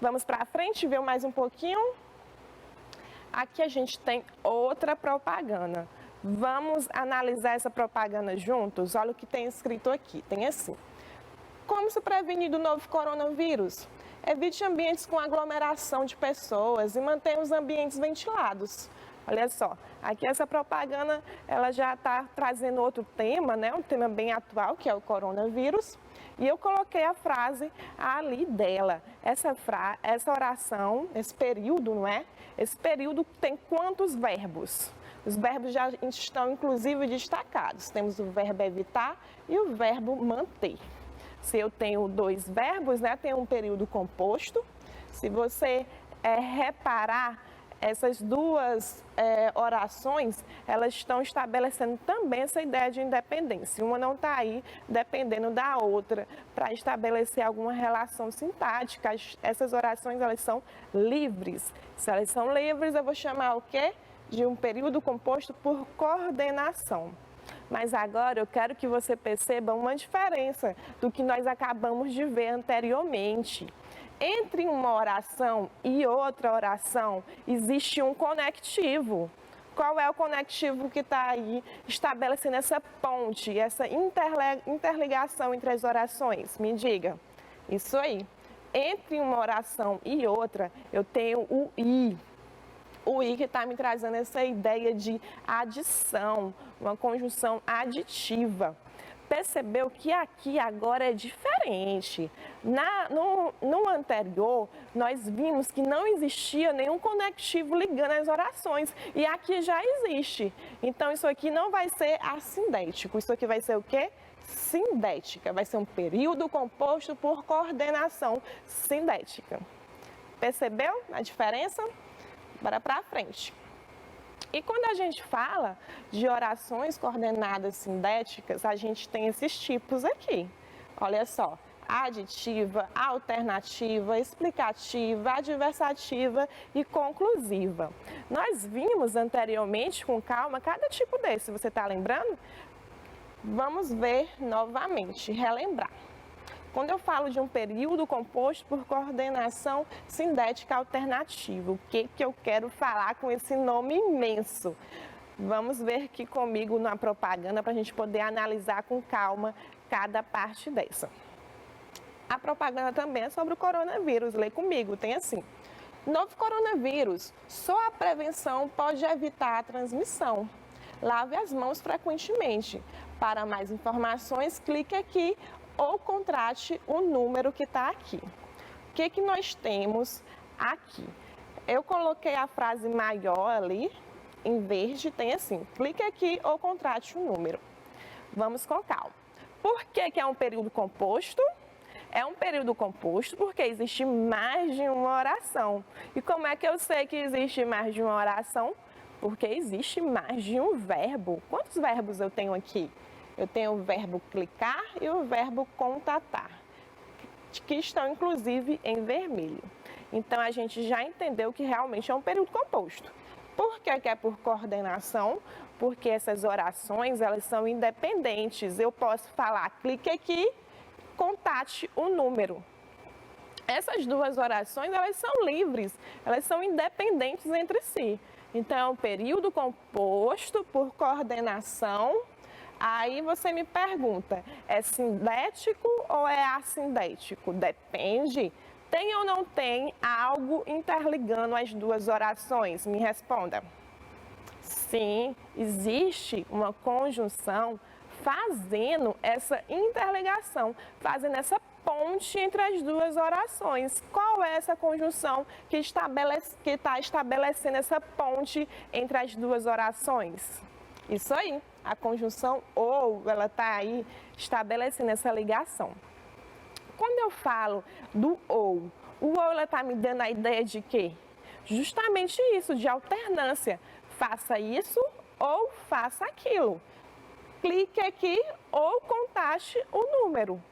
Vamos para frente, ver mais um pouquinho? Aqui a gente tem outra propaganda. Vamos analisar essa propaganda juntos? Olha o que tem escrito aqui. Tem assim. Como se prevenir do novo coronavírus? Evite ambientes com aglomeração de pessoas e mantenha os ambientes ventilados. Olha só, aqui essa propaganda ela já está trazendo outro tema, né? Um tema bem atual, que é o coronavírus. E eu coloquei a frase ali dela. Essa oração, esse período, não é? Esse período tem quantos verbos? Os verbos já estão, inclusive, destacados. Temos o verbo evitar e o verbo manter. Se eu tenho dois verbos, né, tem um período composto. Se você reparar, essas duas orações, elas estão estabelecendo também essa ideia de independência. Uma não está aí dependendo da outra para estabelecer alguma relação sintática. Essas orações, elas são livres. Se elas são livres, eu vou chamar o quê? De um período composto por coordenação. Mas agora eu quero que você perceba uma diferença do que nós acabamos de ver anteriormente. Entre uma oração e outra oração, existe um conectivo. Qual é o conectivo que está aí estabelecendo essa ponte, essa interligação entre as orações? Me diga. Isso aí. Entre uma oração e outra, eu tenho o i. O i que está me trazendo essa ideia de adição, uma conjunção aditiva. Percebeu que aqui agora é diferente. No anterior, nós vimos que não existia nenhum conectivo ligando as orações. E aqui já existe. Então, isso aqui não vai ser assindético. Isso aqui vai ser o quê? Sindética. Vai ser um período composto por coordenação sindética. Percebeu a diferença? Bora para frente. E quando a gente fala de orações coordenadas sindéticas, a gente tem esses tipos aqui. Olha só, aditiva, alternativa, explicativa, adversativa e conclusiva. Nós vimos anteriormente, com calma, cada tipo desse. Você está lembrando? Vamos ver novamente, relembrar. Quando eu falo de um período composto por coordenação sindética alternativa, o que eu quero falar com esse nome imenso? Vamos ver aqui comigo na propaganda para a gente poder analisar com calma cada parte dessa. A propaganda também é sobre o coronavírus, lê comigo, tem assim. Novo coronavírus, só a prevenção pode evitar a transmissão. lave as mãos frequentemente. Para mais informações, clique aqui ou contrate o número que está aqui. O que nós temos aqui? Eu coloquei a frase maior ali, em verde, tem assim, clique aqui ou contrate o número. Vamos com calma. Por que é um período composto? É um período composto porque existe mais de uma oração. E como é que eu sei que existe mais de uma oração? Porque existe mais de um verbo. Quantos verbos eu tenho aqui? Eu tenho o verbo clicar e o verbo contatar, que estão inclusive em vermelho. Então a gente já entendeu que realmente é um período composto. Por que é por coordenação? Porque essas orações, elas são independentes. Eu posso falar, clique aqui, contate o número. Essas duas orações, elas são livres, elas são independentes entre si. Então, é um período composto por coordenação. Aí você me pergunta, é sindético ou é assindético? Depende. Tem ou não tem algo interligando as duas orações? Me responda. Sim, existe uma conjunção fazendo essa interligação, fazendo essa ponte entre as duas orações. Qual é essa conjunção que está estabelecendo essa ponte entre as duas orações? Isso aí, a conjunção ou, ela está aí estabelecendo essa ligação. Quando eu falo do ou, o ou está me dando a ideia de quê? Justamente isso, de alternância. Faça isso ou faça aquilo. Clique aqui ou contate o número.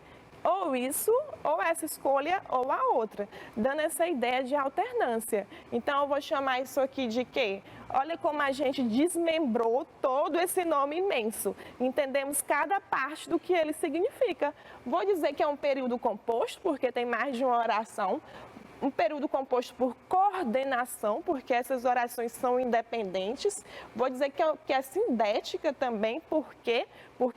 Ou isso, ou essa escolha, ou a outra, dando essa ideia de alternância. Então, eu vou chamar isso aqui de quê? Olha como a gente desmembrou todo esse nome imenso. Entendemos cada parte do que ele significa. Vou dizer que é um período composto, porque tem mais de uma oração. Um período composto por coordenação, porque essas orações são independentes. Vou dizer que é sindética também, porque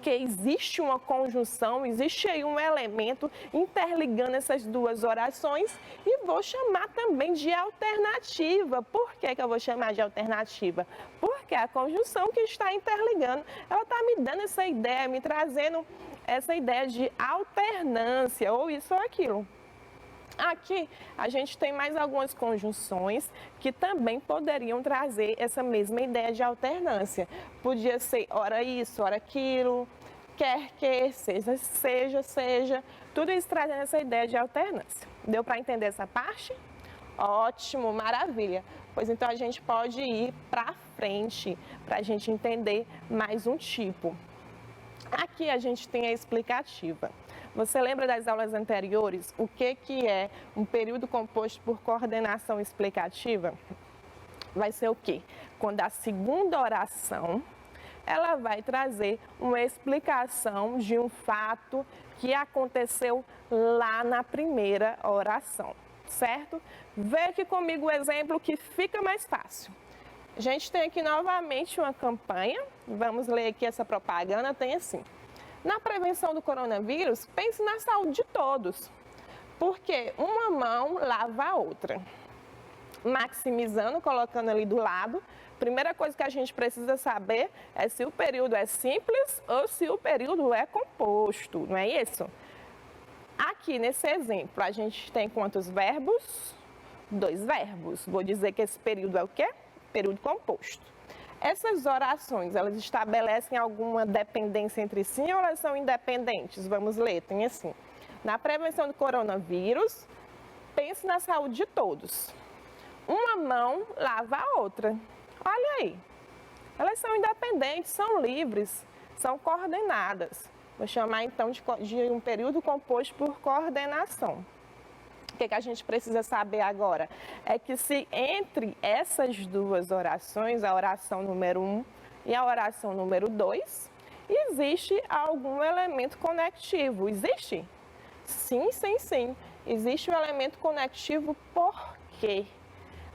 existe uma conjunção, existe aí um elemento interligando essas duas orações. E vou chamar também de alternativa. Por que eu vou chamar de alternativa? Porque a conjunção que está interligando, ela está me dando essa ideia, me trazendo essa ideia de alternância, ou isso ou aquilo. Aqui a gente tem mais algumas conjunções que também poderiam trazer essa mesma ideia de alternância. Podia ser ora isso, ora aquilo, quer que, seja, tudo isso trazendo essa ideia de alternância. Deu para entender essa parte? Ótimo, maravilha. Pois então a gente pode ir para frente para a gente entender mais um tipo. Aqui a gente tem a explicativa. Você lembra das aulas anteriores o que é um período composto por coordenação explicativa? Vai ser o quê? Quando a segunda oração, ela vai trazer uma explicação de um fato que aconteceu lá na primeira oração, certo? Vê aqui comigo o exemplo que fica mais fácil. A gente tem aqui novamente uma campanha, vamos ler aqui essa propaganda, tem assim. Na prevenção do coronavírus, pense na saúde de todos, porque uma mão lava a outra. Maximizando, colocando ali do lado, primeira coisa que a gente precisa saber é se o período é simples ou se o período é composto, não é isso? Aqui nesse exemplo, a gente tem quantos verbos? 2 verbos. Vou dizer que esse período é o quê? Período composto. Essas orações, elas estabelecem alguma dependência entre si ou elas são independentes? Vamos ler, tem assim. Na prevenção do coronavírus, pense na saúde de todos. Uma mão lava a outra. Olha aí. Elas são independentes, são livres, são coordenadas. Vou chamar então de um período composto por coordenação. O que a gente precisa saber agora? É que se entre essas duas orações, a oração número 1 e a oração número 2, existe algum elemento conectivo. Existe? Sim, sim, sim. Existe um elemento conectivo por quê?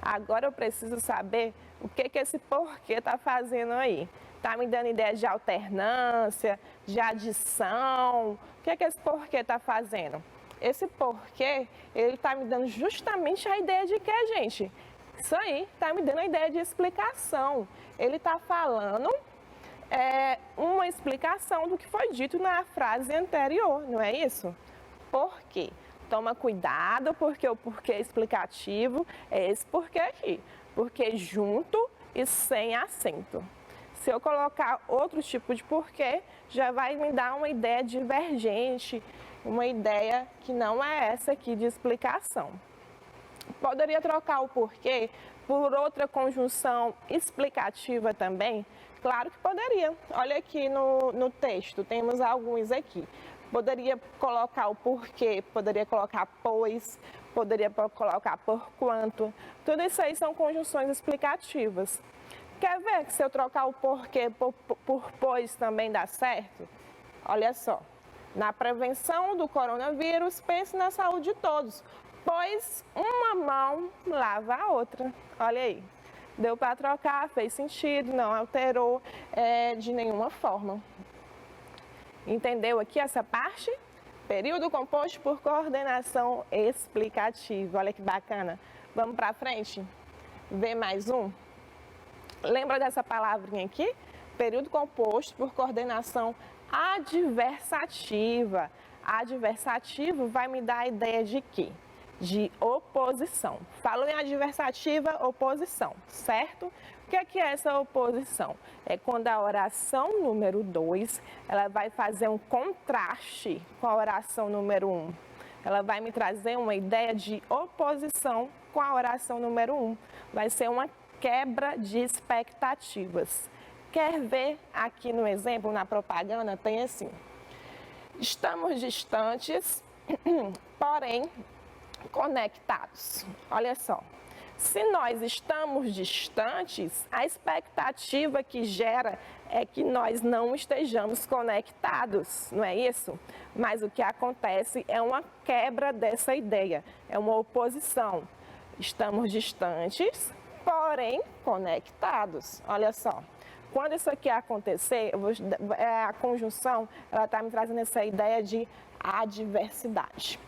Agora eu preciso saber o que esse porquê está fazendo aí. Está me dando ideia de alternância, de adição. O que esse porquê está fazendo? Esse porquê, ele está me dando justamente a ideia de que, gente? Isso aí, está me dando a ideia de explicação. Ele está falando uma explicação do que foi dito na frase anterior, não é isso? Por quê? Toma cuidado, porque o porquê explicativo é esse porquê aqui. Porque junto e sem acento. Se eu colocar outro tipo de porquê, já vai me dar uma ideia divergente, uma ideia que não é essa aqui de explicação. Poderia trocar o porquê por outra conjunção explicativa também? Claro que poderia. Olha aqui no texto, temos alguns aqui. Poderia colocar o porquê, poderia colocar pois, poderia colocar porquanto. Tudo isso aí são conjunções explicativas. Quer ver que se eu trocar o porquê por pois também dá certo? Olha só, na prevenção do coronavírus, pense na saúde de todos, pois uma mão lava a outra. Olha aí, deu para trocar, fez sentido, não alterou de nenhuma forma. Entendeu aqui essa parte? Período composto por coordenação explicativa. Olha que bacana. Vamos para frente? Ver mais um? Lembra dessa palavrinha aqui? Período composto por coordenação adversativa. Adversativo vai me dar a ideia de quê? De oposição. Falou em adversativa, oposição, certo? O que é essa oposição? É quando a oração número 2, ela vai fazer um contraste com a oração número 1. Ela vai me trazer uma ideia de oposição com a oração número 1. Vai ser uma quebra de expectativas. Quer ver aqui no exemplo, na propaganda, tem assim: estamos distantes, porém conectados. Olha só, se nós estamos distantes, a expectativa que gera é que nós não estejamos conectados, não é isso? Mas o que acontece é uma quebra dessa ideia, é uma oposição. Estamos distantes, porém conectados. Olha só, quando isso aqui acontecer, a conjunção ela está me trazendo essa ideia de adversidade.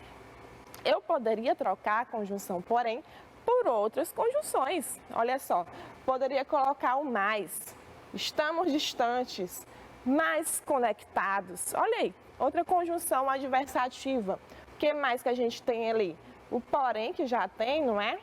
Eu poderia trocar a conjunção porém por outras conjunções. Olha só, poderia colocar o mais. Estamos distantes, mas conectados. Olha aí, outra conjunção adversativa. O que mais que a gente tem ali? O porém que já tem, não é?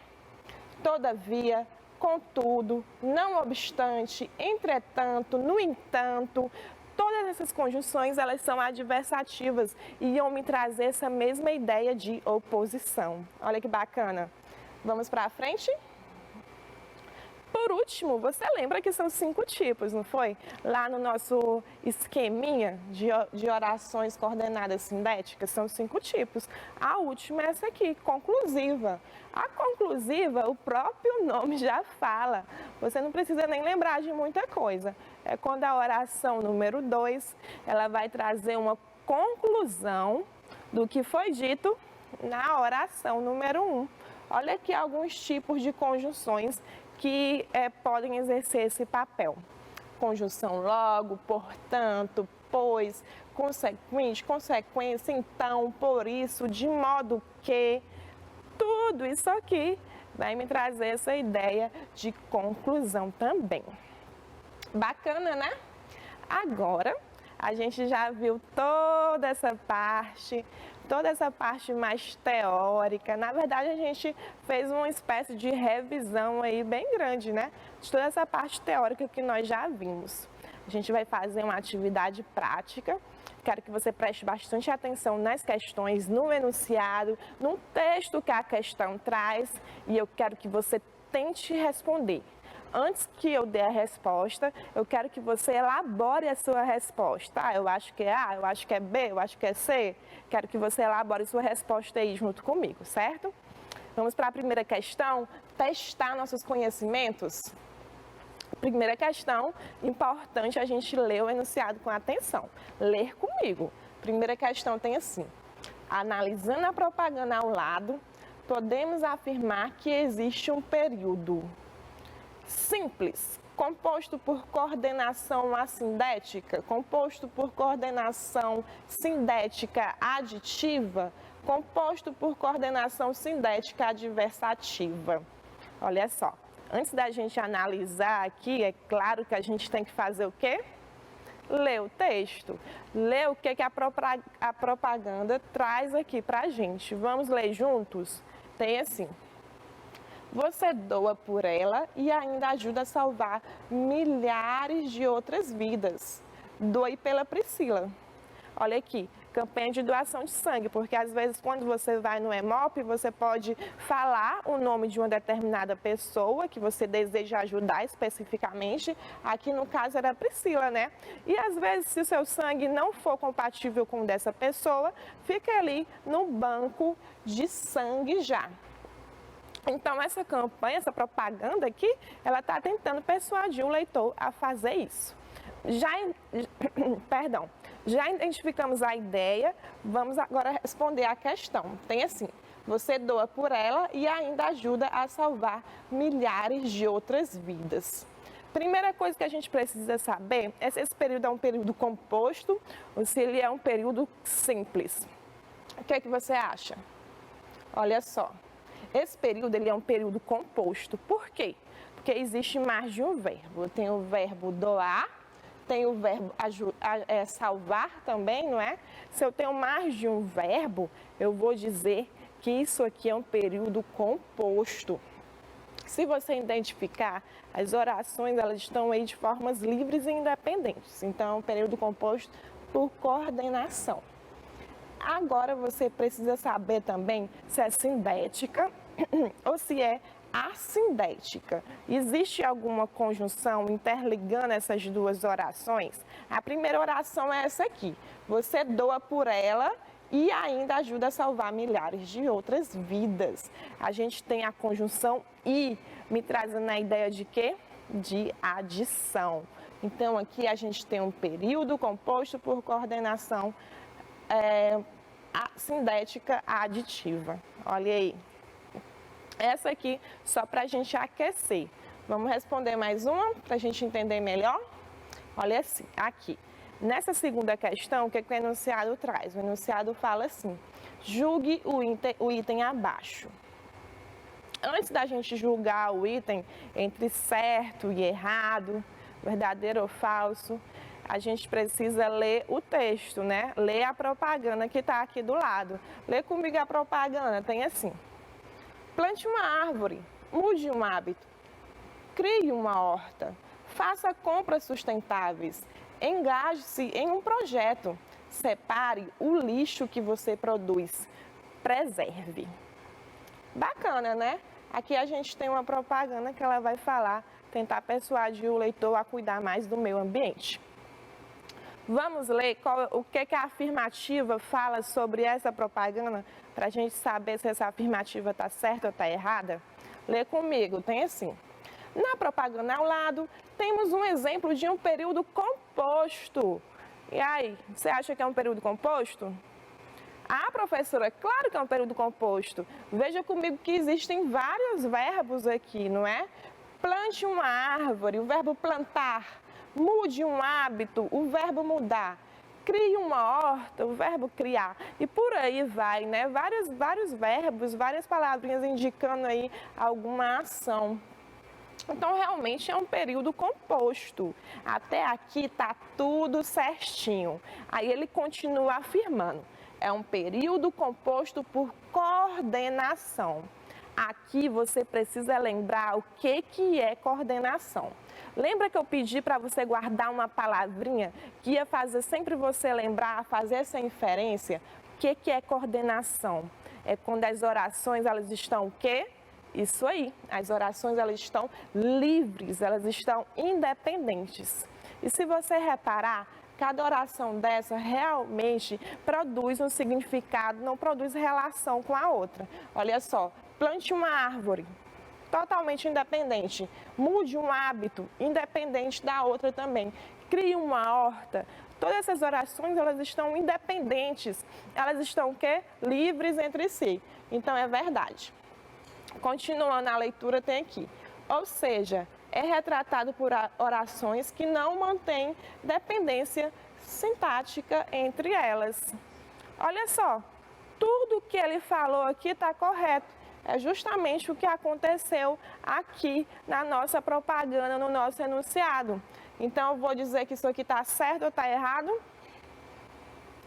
Todavia, contudo, não obstante, entretanto, no entanto, todas essas conjunções, elas são adversativas e iam me trazer essa mesma ideia de oposição. Olha que bacana. Vamos para frente? Por último, você lembra que são 5 tipos, não foi? Lá no nosso esqueminha de orações coordenadas sindéticas, são 5 tipos. A última é essa aqui, conclusiva. A conclusiva, o próprio nome já fala. Você não precisa nem lembrar de muita coisa. É quando a oração número 2, ela vai trazer uma conclusão do que foi dito na oração número 1. Olha aqui alguns tipos de conjunções que podem exercer esse papel. Conjunção logo, portanto, pois, consequente, consequência, então, por isso, de modo que, tudo isso aqui vai me trazer essa ideia de conclusão também. Bacana, né? Agora, a gente já viu toda essa parte mais teórica. Na verdade, a gente fez uma espécie de revisão aí bem grande, né? De toda essa parte teórica que nós já vimos. A gente vai fazer uma atividade prática. Quero que você preste bastante atenção nas questões, no enunciado, no texto que a questão traz, e eu quero que você tente responder. Antes que eu dê a resposta, eu quero que você elabore a sua resposta. Eu acho que é A, eu acho que é B, eu acho que é C. Quero que você elabore a sua resposta aí junto comigo, certo? Vamos para a primeira questão, testar nossos conhecimentos. Primeira questão, importante a gente ler o enunciado com atenção. Ler comigo. Primeira questão tem assim: analisando a propaganda ao lado, podemos afirmar que existe um período simples, composto por coordenação assindética, composto por coordenação sindética aditiva, composto por coordenação sindética adversativa. Olha só, antes da gente analisar aqui, é claro que a gente tem que fazer o quê? Lê o texto, lê o que a propaganda traz aqui para a gente. Vamos ler juntos? Tem assim: você doa por ela e ainda ajuda a salvar milhares de outras vidas. Doe pela Priscila. Olha aqui, campanha de doação de sangue, porque às vezes quando você vai no Hemop, você pode falar o nome de uma determinada pessoa que você deseja ajudar especificamente. Aqui no caso era a Priscila, né? E às vezes se o seu sangue não for compatível com o dessa pessoa, fica ali no banco de sangue já. Então essa campanha, essa propaganda aqui, ela está tentando persuadir o leitor a fazer isso. Já identificamos a ideia, vamos agora responder a questão. Tem assim: você doa por ela e ainda ajuda a salvar milhares de outras vidas. Primeira coisa que a gente precisa saber é se esse período é um período composto ou se ele é um período simples. O que é que você acha? Olha só, esse período ele é um período composto. Por quê? Porque existe mais de um verbo. Tem o verbo doar, tem o verbo salvar também, não é? Se eu tenho mais de um verbo, eu vou dizer que isso aqui é um período composto. Se você identificar, as orações elas estão aí de formas livres e independentes. Então, é um período composto por coordenação. Agora, você precisa saber também se é sindética ou se é assindética. Existe alguma conjunção interligando essas duas orações? A primeira oração é essa aqui: você doa por ela e ainda ajuda a salvar milhares de outras vidas. A gente tem a conjunção e, me trazendo a ideia de quê? De adição. Então, aqui a gente tem um período composto por coordenação sindética aditiva. Olha aí. Essa aqui só para a gente aquecer. Vamos responder mais uma para a gente entender melhor? Olha assim, aqui. Nessa segunda questão, o que o enunciado traz? O enunciado fala assim: julgue o item abaixo. Antes da gente julgar o item entre certo e errado, verdadeiro ou falso, a gente precisa ler o texto, né? Ler a propaganda que está aqui do lado. Lê comigo a propaganda, tem assim: plante uma árvore, mude um hábito, crie uma horta, faça compras sustentáveis, engaje-se em um projeto, separe o lixo que você produz, preserve. Bacana, né? Aqui a gente tem uma propaganda que ela vai falar, tentar persuadir o leitor a cuidar mais do meio ambiente. Vamos ler o que a afirmativa fala sobre essa propaganda, para a gente saber se essa afirmativa está certa ou está errada? Lê comigo, tem assim: na propaganda ao lado, temos um exemplo de um período composto. E aí, você acha que é um período composto? Ah, professora, claro que é um período composto. Veja comigo que existem vários verbos aqui, não é? Plante uma árvore, o verbo plantar. Mude um hábito, o verbo mudar. Crie uma horta, o verbo criar. E por aí vai, né? Vários verbos, várias palavrinhas indicando aí alguma ação. Então, realmente é um período composto. Até aqui está tudo certinho. Aí ele continua afirmando: é um período composto por coordenação. Aqui você precisa lembrar o que é coordenação. Lembra que eu pedi para você guardar uma palavrinha que ia fazer sempre você lembrar, fazer essa inferência? O que é coordenação? É quando as orações elas estão o quê? Isso aí, as orações elas estão livres, elas estão independentes. E se você reparar, cada oração dessa realmente produz um significado, não produz relação com a outra. Olha só, plante uma árvore, totalmente independente. Mude um hábito, independente da outra também. Crie uma horta. Todas essas orações, elas estão independentes. Elas estão o quê? Livres entre si. Então, é verdade. Continuando a leitura, tem aqui: ou seja, é retratado por orações que não mantêm dependência sintática entre elas. Olha só, tudo que ele falou aqui está correto. É justamente o que aconteceu aqui na nossa propaganda, no nosso enunciado. Então, eu vou dizer que isso aqui está certo ou está errado?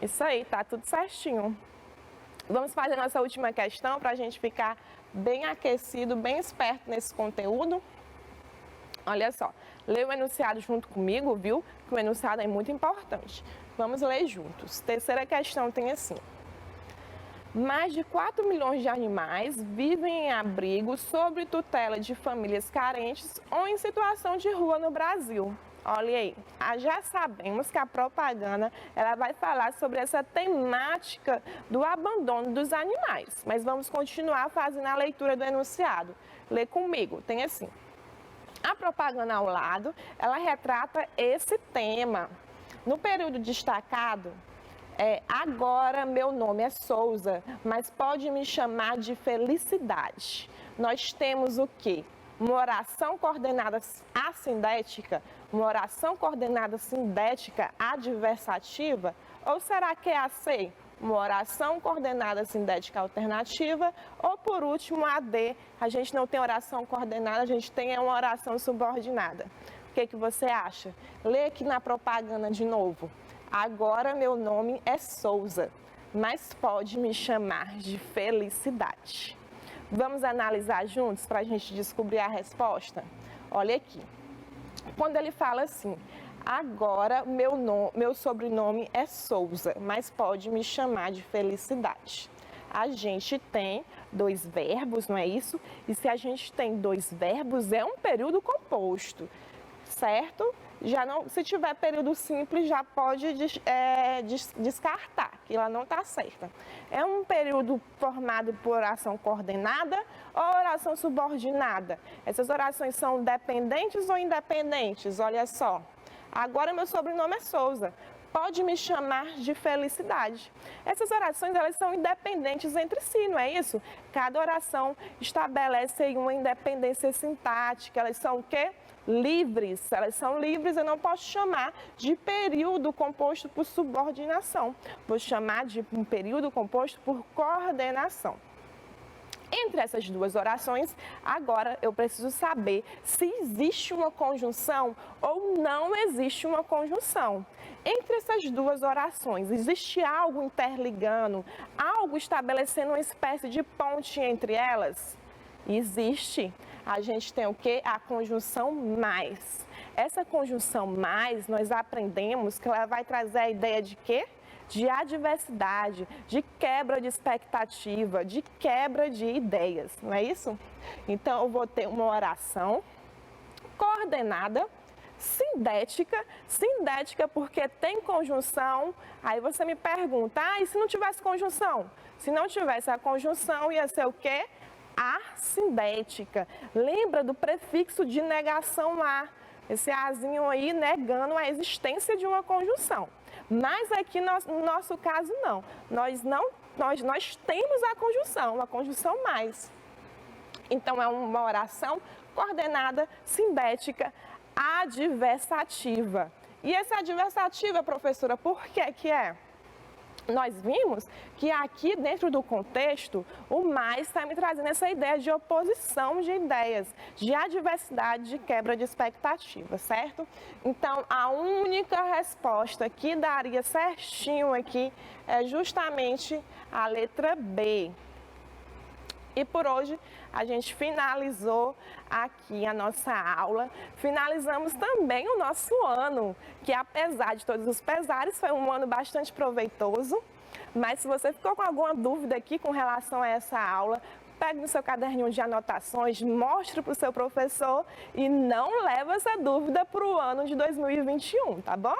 Isso aí, está tudo certinho. Vamos fazer nossa última questão para a gente ficar bem aquecido, bem esperto nesse conteúdo. Olha só, lê o enunciado junto comigo, viu? Que o enunciado é muito importante. Vamos ler juntos. Terceira questão tem assim. Mais de 4 milhões de animais vivem em abrigo sob tutela de famílias carentes ou em situação de rua no Brasil. Olha aí, já sabemos que a propaganda ela vai falar sobre essa temática do abandono dos animais, mas vamos continuar fazendo a leitura do enunciado. Lê comigo, tem assim. A propaganda ao lado, ela retrata esse tema. No período destacado, agora meu nome é Souza, mas pode me chamar de Felicidade. Nós temos o quê? Uma oração coordenada assindética, uma oração coordenada sindética adversativa, ou será que é a C? Uma oração coordenada sindética alternativa, ou por último a D, a gente não tem oração coordenada, a gente tem uma oração subordinada. O que você acha? Lê aqui na propaganda de novo. Agora meu nome é Souza, mas pode me chamar de Felicidade. Vamos analisar juntos para a gente descobrir a resposta? Olha aqui. Quando ele fala assim, agora meu sobrenome é Souza, mas pode me chamar de Felicidade. A gente tem dois verbos, não é isso? E se a gente tem dois verbos, é um período composto, certo? Já não, se tiver período simples, já pode descartar, que ela não está certa. É um período formado por oração coordenada ou oração subordinada? Essas orações são dependentes ou independentes? Olha só. Agora meu sobrenome é Souza. Pode me chamar de Felicidade. Essas orações, elas são independentes entre si, não é isso? Cada oração estabelece aí uma independência sintática. Elas são o quê? Livres. Elas são livres, eu não posso chamar de período composto por subordinação. Vou chamar de um período composto por coordenação. Entre essas duas orações, agora eu preciso saber se existe uma conjunção ou não existe uma conjunção. Entre essas duas orações, existe algo interligando, algo estabelecendo uma espécie de ponte entre elas? Existe. A gente tem o quê? A conjunção mais. Essa conjunção mais, nós aprendemos que ela vai trazer a ideia de quê? De adversidade, de quebra de expectativa, de quebra de ideias, não é isso? Então, eu vou ter uma oração coordenada, sindética porque tem conjunção. Aí você me pergunta, e se não tivesse conjunção? Se não tivesse a conjunção, ia ser o quê? Assindética. Lembra do prefixo de negação a, esse azinho aí negando a existência de uma conjunção. Mas aqui no nosso caso não. Nós temos a conjunção mais. Então é uma oração coordenada, sindética, adversativa. E essa adversativa, professora, por que é? Nós vimos que aqui dentro do contexto, o mais está me trazendo essa ideia de oposição de ideias, de adversidade, de quebra de expectativa, certo? Então, a única resposta que daria certinho aqui é justamente a letra B. E por hoje a gente finalizou aqui a nossa aula, finalizamos também o nosso ano, que apesar de todos os pesares, foi um ano bastante proveitoso. Mas se você ficou com alguma dúvida aqui com relação a essa aula, pegue no seu caderninho de anotações, mostre para o seu professor e não leve essa dúvida para o ano de 2021, tá bom?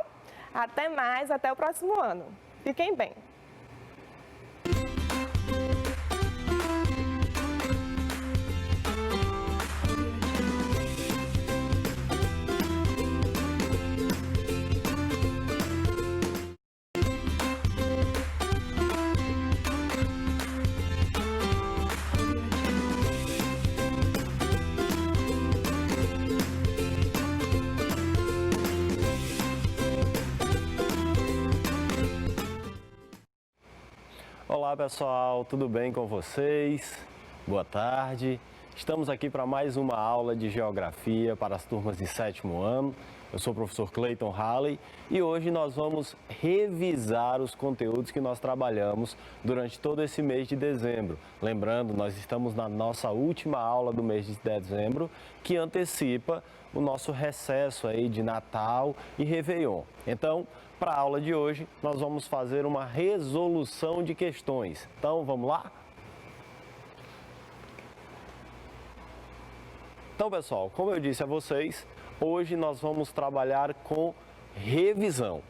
Até mais, até o próximo ano. Fiquem bem! Olá pessoal, tudo bem com vocês? Boa tarde. Estamos aqui para mais uma aula de Geografia para as turmas de 7º ano. Eu sou o professor Clayton Halley e hoje nós vamos revisar os conteúdos que nós trabalhamos durante todo esse mês de dezembro. Lembrando, nós estamos na nossa última aula do mês de dezembro, que antecipa o nosso recesso aí de Natal e Réveillon. Então, para a aula de hoje, nós vamos fazer uma resolução de questões. Então, vamos lá? Então, pessoal, como eu disse a vocês, hoje nós vamos trabalhar com revisão.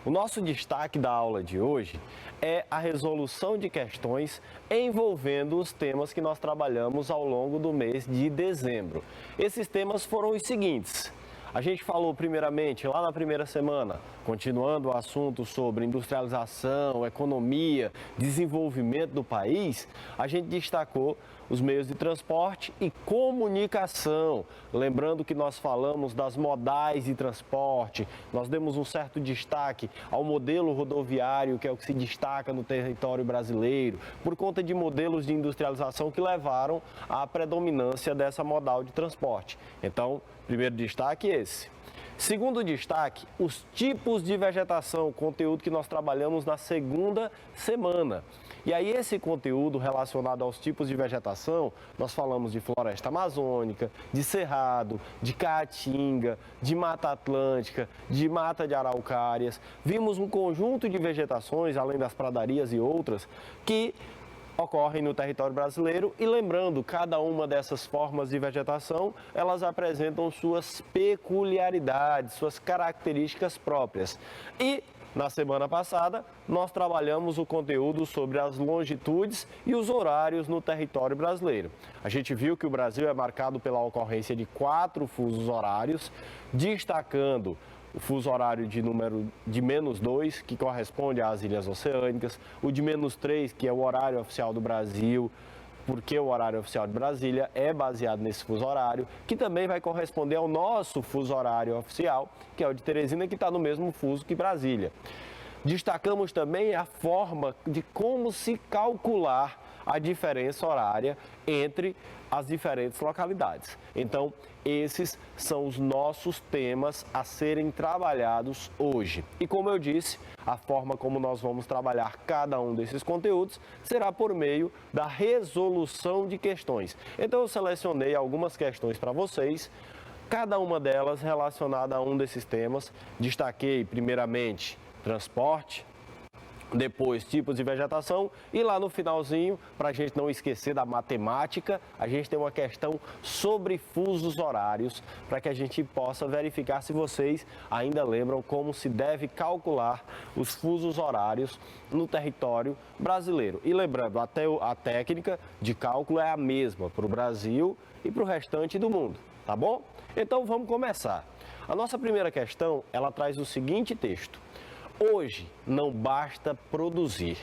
O nosso destaque da aula de hoje é a resolução de questões envolvendo os temas que nós trabalhamos ao longo do mês de dezembro. Esses temas foram os seguintes. A gente falou primeiramente, lá na primeira semana, continuando o assunto sobre industrialização, economia, desenvolvimento do país, a gente destacou os meios de transporte e comunicação. Lembrando que nós falamos das modais de transporte, nós demos um certo destaque ao modelo rodoviário, que é o que se destaca no território brasileiro, por conta de modelos de industrialização que levaram à predominância dessa modal de transporte. Então, primeiro destaque é esse. Segundo destaque, os tipos de vegetação, conteúdo que nós trabalhamos na segunda semana. E aí esse conteúdo relacionado aos tipos de vegetação, nós falamos de floresta amazônica, de cerrado, de caatinga, de mata atlântica, de mata de araucárias. Vimos um conjunto de vegetações, além das pradarias e outras, que ocorrem no território brasileiro e lembrando, cada uma dessas formas de vegetação, elas apresentam suas peculiaridades, suas características próprias. E na semana passada, nós trabalhamos o conteúdo sobre as longitudes e os horários no território brasileiro. A gente viu que o Brasil é marcado pela ocorrência de 4 fusos horários, destacando o fuso horário de número de -2, que corresponde às ilhas oceânicas, o de -3, que é o horário oficial do Brasil, porque o horário oficial de Brasília é baseado nesse fuso horário, que também vai corresponder ao nosso fuso horário oficial, que é o de Teresina, que está no mesmo fuso que Brasília. Destacamos também a forma de como se calcular a diferença horária entre as diferentes localidades. Então, esses são os nossos temas a serem trabalhados hoje. E como eu disse, a forma como nós vamos trabalhar cada um desses conteúdos será por meio da resolução de questões. Então, eu selecionei algumas questões para vocês, cada uma delas relacionada a um desses temas. Destaquei, primeiramente, transporte, depois tipos de vegetação e lá no finalzinho, para a gente não esquecer da matemática, a gente tem uma questão sobre fusos horários, para que a gente possa verificar se vocês ainda lembram como se deve calcular os fusos horários no território brasileiro. E lembrando, até a técnica de cálculo é a mesma para o Brasil e para o restante do mundo, tá bom? Então vamos começar. A nossa primeira questão, ela traz o seguinte texto. Hoje não basta produzir,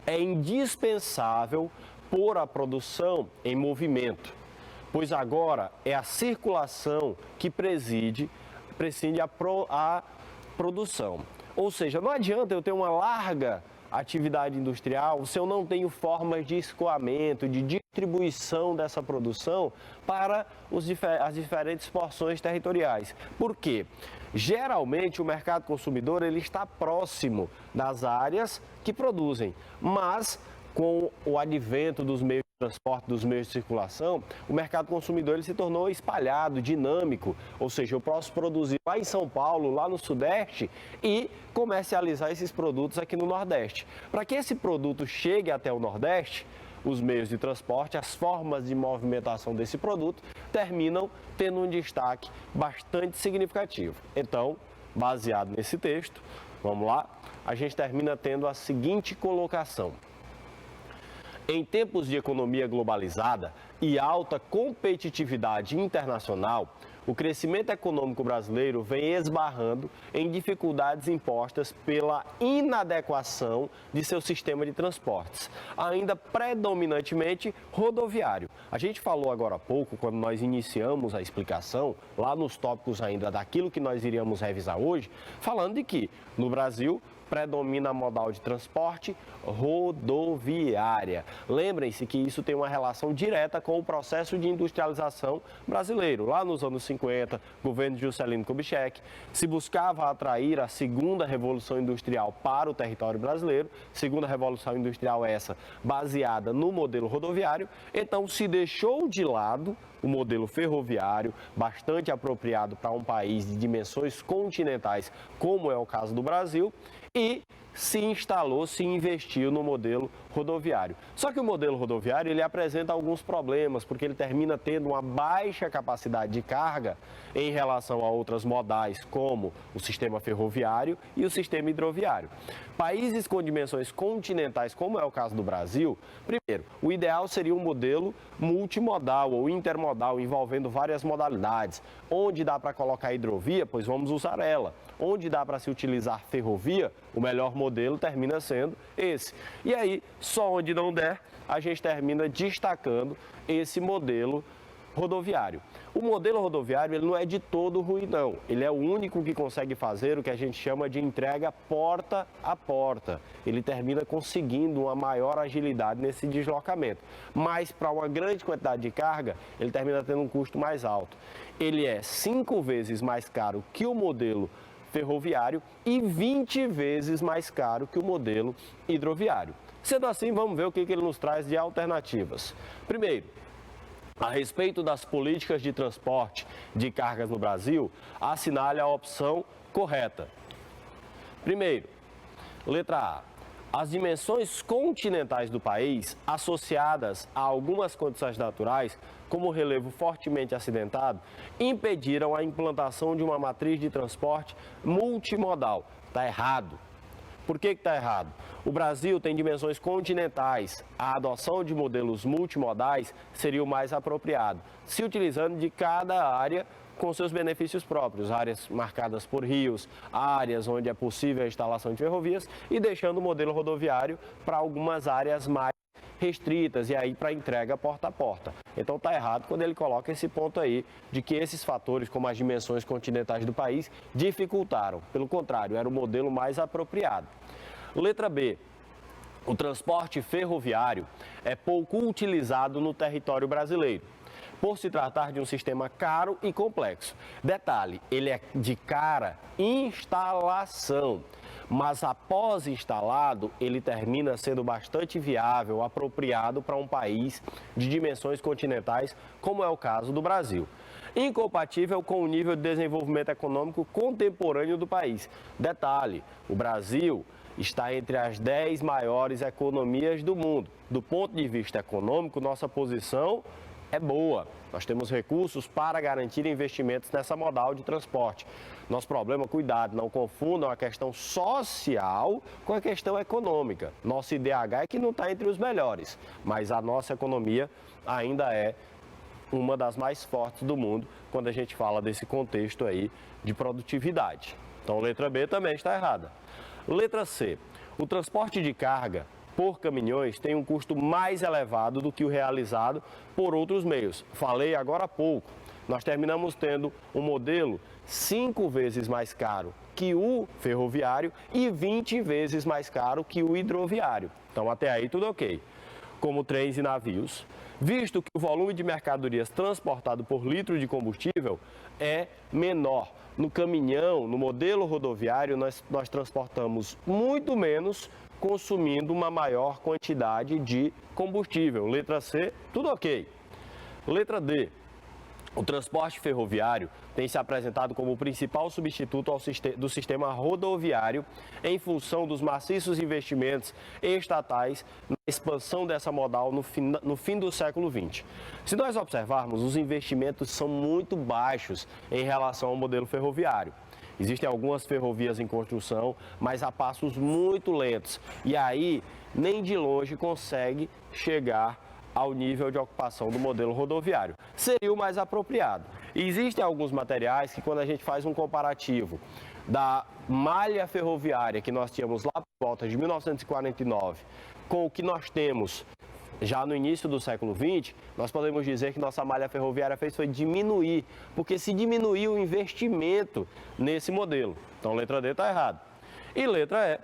é indispensável pôr a produção em movimento, pois agora é a circulação que prescinde a produção. Ou seja, não adianta eu ter uma larga atividade industrial se eu não tenho formas de escoamento, de distribuição dessa produção para as diferentes porções territoriais. Por quê? Geralmente o mercado consumidor ele está próximo das áreas que produzem, mas com o advento dos meios de transporte, dos meios de circulação, o mercado consumidor ele se tornou espalhado, dinâmico, ou seja, eu posso produzir lá em São Paulo, lá no Sudeste e comercializar esses produtos aqui no Nordeste. Para que esse produto chegue até o Nordeste, os meios de transporte, as formas de movimentação desse produto terminam tendo um destaque bastante significativo. Então, baseado nesse texto, vamos lá, a gente termina tendo a seguinte colocação. Em tempos de economia globalizada e alta competitividade internacional, o crescimento econômico brasileiro vem esbarrando em dificuldades impostas pela inadequação de seu sistema de transportes, ainda predominantemente rodoviário. A gente falou agora há pouco, quando nós iniciamos a explicação, lá nos tópicos ainda daquilo que nós iríamos revisar hoje, falando de que no Brasil predomina a modal de transporte rodoviária. Lembrem-se que isso tem uma relação direta com o processo de industrialização brasileiro. Lá nos anos 50, governo de Juscelino Kubitschek, se buscava atrair a segunda revolução industrial para o território brasileiro, segunda revolução industrial essa baseada no modelo rodoviário, então se deixou de lado o modelo ferroviário, bastante apropriado para um país de dimensões continentais, como é o caso do Brasil, e se instalou, se investiu no modelo rodoviário. Só que o modelo rodoviário ele apresenta alguns problemas, porque ele termina tendo uma baixa capacidade de carga em relação a outras modais, como o sistema ferroviário e o sistema hidroviário. Países com dimensões continentais, como é o caso do Brasil, primeiro, o ideal seria um modelo multimodal ou intermodal, envolvendo várias modalidades. Onde dá para colocar hidrovia, pois vamos usar ela. Onde dá para se utilizar ferrovia, o melhor modelo termina sendo esse. E aí, só onde não der, a gente termina destacando esse modelo rodoviário. O modelo rodoviário ele não é de todo ruim, não. Ele é o único que consegue fazer o que a gente chama de entrega porta a porta. Ele termina conseguindo uma maior agilidade nesse deslocamento. Mas para uma grande quantidade de carga, ele termina tendo um custo mais alto. Ele é 5 vezes mais caro que o modelo ferroviário e 20 vezes mais caro que o modelo hidroviário. Sendo assim, vamos ver o que ele nos traz de alternativas. Primeiro, a respeito das políticas de transporte de cargas no Brasil, assinale a opção correta. Primeiro, letra A. As dimensões continentais do país, associadas a algumas condições naturais, como o relevo fortemente acidentado, impediram a implantação de uma matriz de transporte multimodal. Está errado. Por que está errado? O Brasil tem dimensões continentais. A adoção de modelos multimodais seria o mais apropriado, se utilizando de cada área com seus benefícios próprios, áreas marcadas por rios, áreas onde é possível a instalação de ferrovias e deixando o modelo rodoviário para algumas áreas mais restritas e aí para entrega porta a porta. Então está errado quando ele coloca esse ponto aí de que esses fatores, como as dimensões continentais do país, dificultaram. Pelo contrário, era o modelo mais apropriado. Letra B. O transporte ferroviário é pouco utilizado no território brasileiro, por se tratar de um sistema caro e complexo. Detalhe, ele é de cara instalação, mas após instalado, ele termina sendo bastante viável, apropriado para um país de dimensões continentais, como é o caso do Brasil. Incompatível com o nível de desenvolvimento econômico contemporâneo do país. Detalhe, o Brasil está entre as 10 maiores economias do mundo. Do ponto de vista econômico, nossa posição é boa. Nós temos recursos para garantir investimentos nessa modal de transporte. Nosso problema, cuidado, não confundam a questão social com a questão econômica. Nosso IDH é que não está entre os melhores, mas a nossa economia ainda é uma das mais fortes do mundo quando a gente fala desse contexto aí de produtividade. Então, letra B também está errada. Letra C. O transporte de carga por caminhões tem um custo mais elevado do que o realizado por outros meios. Falei agora há pouco. Nós terminamos tendo um modelo 5 vezes mais caro que o ferroviário e 20 vezes mais caro que o hidroviário. Então, até aí tudo ok. Como trens e navios, visto que o volume de mercadorias transportado por litro de combustível é menor. No caminhão, no modelo rodoviário, nós transportamos muito menos, consumindo uma maior quantidade de combustível. Letra C, tudo ok. Letra D. O transporte ferroviário tem se apresentado como o principal substituto do sistema rodoviário em função dos maciços investimentos estatais na expansão dessa modal no fim do século XX. Se nós observarmos, os investimentos são muito baixos em relação ao modelo ferroviário. Existem algumas ferrovias em construção, mas a passos muito lentos. E aí, nem de longe consegue chegar ao nível de ocupação do modelo rodoviário. Seria o mais apropriado. Existem alguns materiais que, quando a gente faz um comparativo da malha ferroviária que nós tínhamos lá por volta de 1949 com o que nós temos já no início do século XX, nós podemos dizer que nossa malha ferroviária foi diminuir, porque se diminuiu o investimento nesse modelo. Então, letra D está errado. E letra E,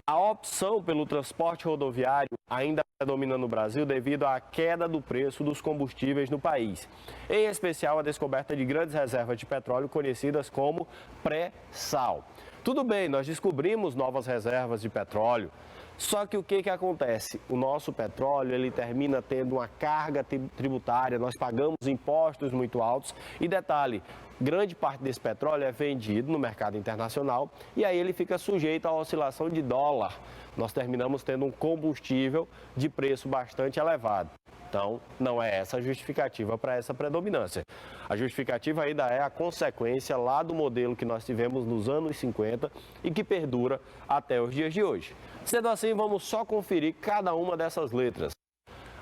A opção pelo transporte rodoviário ainda predomina no Brasil devido à queda do preço dos combustíveis no país, em especial a descoberta de grandes reservas de petróleo conhecidas como pré-sal. Tudo bem, nós descobrimos novas reservas de petróleo, só que o que acontece? O nosso petróleo ele termina tendo uma carga tributária, nós pagamos impostos muito altos e detalhe, grande parte desse petróleo é vendido no mercado internacional e aí ele fica sujeito à oscilação de dólar. Nós terminamos tendo um combustível de preço bastante elevado. Então, não é essa a justificativa para essa predominância. A justificativa ainda é a consequência lá do modelo que nós tivemos nos anos 50 e que perdura até os dias de hoje. Sendo assim, vamos só conferir cada uma dessas letras.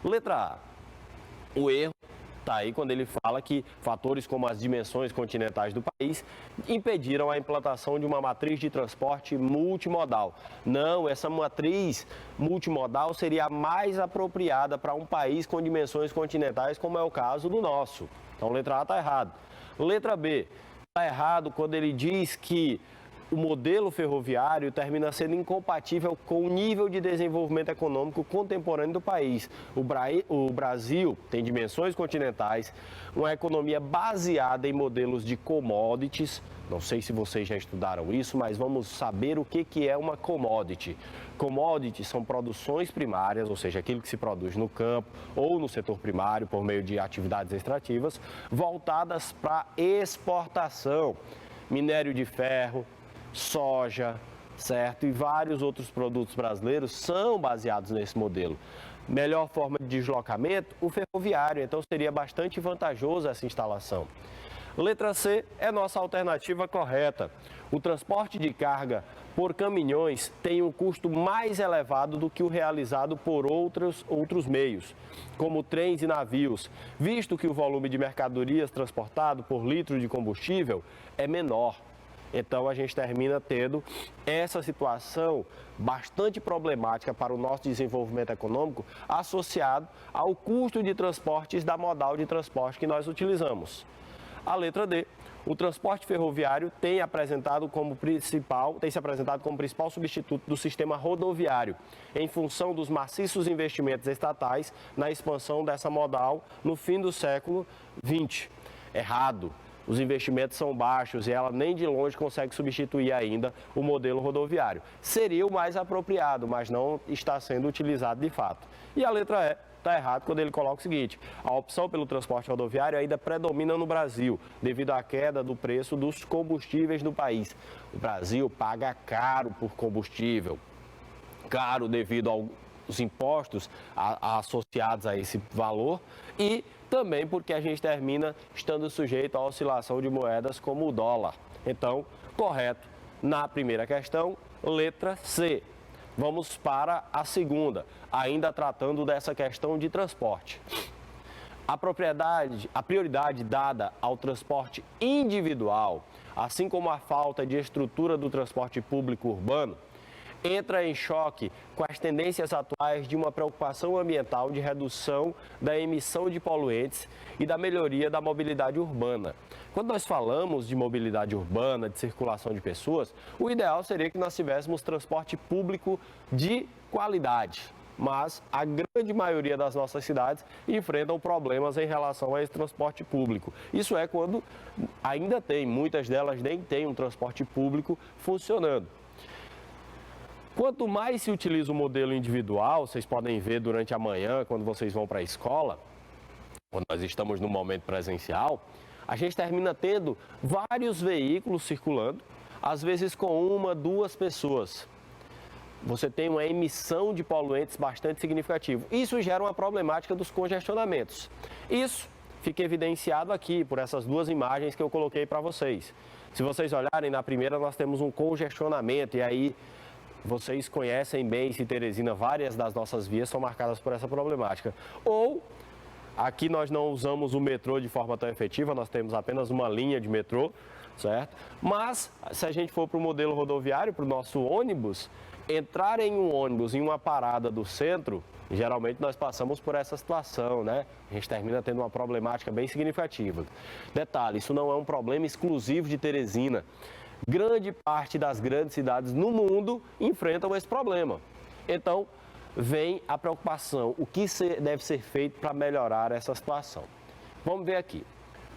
Letra A. O erro está aí quando ele fala que fatores como as dimensões continentais do país impediram a implantação de uma matriz de transporte multimodal. Não, essa matriz multimodal seria a mais apropriada para um país com dimensões continentais, como é o caso do nosso. Então, letra A está errado. Letra B, está errado quando ele diz que o modelo ferroviário termina sendo incompatível com o nível de desenvolvimento econômico contemporâneo do país. O Brasil tem dimensões continentais, uma economia baseada em modelos de commodities. Não sei se vocês já estudaram isso, mas vamos saber o que é uma commodity. Commodities são produções primárias, ou seja, aquilo que se produz no campo ou no setor primário por meio de atividades extrativas, voltadas para exportação. Minério de ferro, soja, certo? E vários outros produtos brasileiros são baseados nesse modelo. Melhor forma de deslocamento, o ferroviário, então seria bastante vantajoso essa instalação. Letra C é nossa alternativa correta. O transporte de carga por caminhões tem um custo mais elevado do que o realizado por outros meios, como trens e navios, visto que o volume de mercadorias transportado por litro de combustível é menor. Então, a gente termina tendo essa situação bastante problemática para o nosso desenvolvimento econômico associado ao custo de transportes da modal de transporte que nós utilizamos. A letra D, o transporte ferroviário tem se apresentado como principal substituto do sistema rodoviário, em função dos maciços investimentos estatais na expansão dessa modal no fim do século XX. Errado. Os investimentos são baixos e ela nem de longe consegue substituir ainda o modelo rodoviário. Seria o mais apropriado, mas não está sendo utilizado de fato. E a letra E está errado quando ele coloca o seguinte: a opção pelo transporte rodoviário ainda predomina no Brasil, devido à queda do preço dos combustíveis no país. O Brasil paga caro por combustível, caro devido aos impostos associados a esse valor e também porque a gente termina estando sujeito à oscilação de moedas como o dólar. Então, correto na primeira questão, letra C. Vamos para a segunda, ainda tratando dessa questão de transporte. A prioridade dada ao transporte individual, assim como a falta de estrutura do transporte público urbano, entra em choque com as tendências atuais de uma preocupação ambiental de redução da emissão de poluentes e da melhoria da mobilidade urbana. Quando nós falamos de mobilidade urbana, de circulação de pessoas, o ideal seria que nós tivéssemos transporte público de qualidade. Mas a grande maioria das nossas cidades enfrentam problemas em relação a esse transporte público. Isso é quando ainda muitas delas nem têm um transporte público funcionando. Quanto mais se utiliza o modelo individual, vocês podem ver durante a manhã, quando vocês vão para a escola, quando nós estamos no momento presencial, a gente termina tendo vários veículos circulando, às vezes com uma, duas pessoas. Você tem uma emissão de poluentes bastante significativa. Isso gera uma problemática dos congestionamentos. Isso fica evidenciado aqui por essas duas imagens que eu coloquei para vocês. Se vocês olharem, na primeira nós temos um congestionamento e aí vocês conhecem bem, se Teresina, várias das nossas vias são marcadas por essa problemática. Ou, aqui nós não usamos o metrô de forma tão efetiva, nós temos apenas uma linha de metrô, certo? Mas, se a gente for para o modelo rodoviário, para o nosso ônibus, entrar em um ônibus em uma parada do centro, geralmente nós passamos por essa situação, né? A gente termina tendo uma problemática bem significativa. Detalhe, isso não é um problema exclusivo de Teresina. grande parte das grandes cidades no mundo enfrentam esse problema. Então, vem a preocupação, o que deve ser feito para melhorar essa situação. Vamos ver aqui.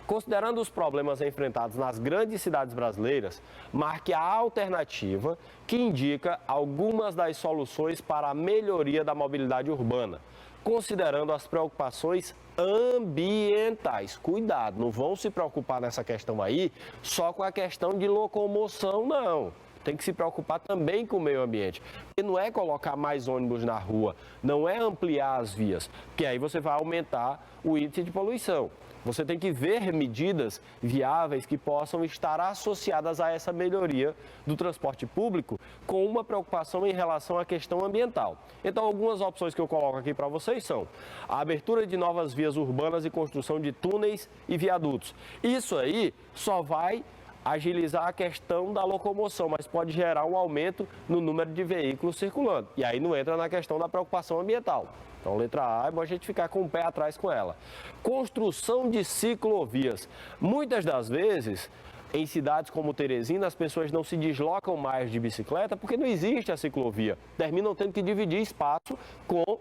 Considerando os problemas enfrentados nas grandes cidades brasileiras, marque a alternativa que indica algumas das soluções para a melhoria da mobilidade urbana, considerando as preocupações ambientais. Cuidado, não vão se preocupar nessa questão aí só com a questão de locomoção, não. Tem que se preocupar também com o meio ambiente. Porque não é colocar mais ônibus na rua, não é ampliar as vias, porque aí você vai aumentar o índice de poluição. Você tem que ver medidas viáveis que possam estar associadas a essa melhoria do transporte público com uma preocupação em relação à questão ambiental. Então, algumas opções que eu coloco aqui para vocês são a abertura de novas vias urbanas e construção de túneis e viadutos. Isso aí só vai agilizar a questão da locomoção, mas pode gerar um aumento no número de veículos circulando. E aí não entra na questão da preocupação ambiental. Então, letra A, é bom a gente ficar com o pé atrás com ela. Construção de ciclovias. Muitas das vezes, em cidades como Teresina, as pessoas não se deslocam mais de bicicleta porque não existe a ciclovia. Terminam tendo que dividir espaço com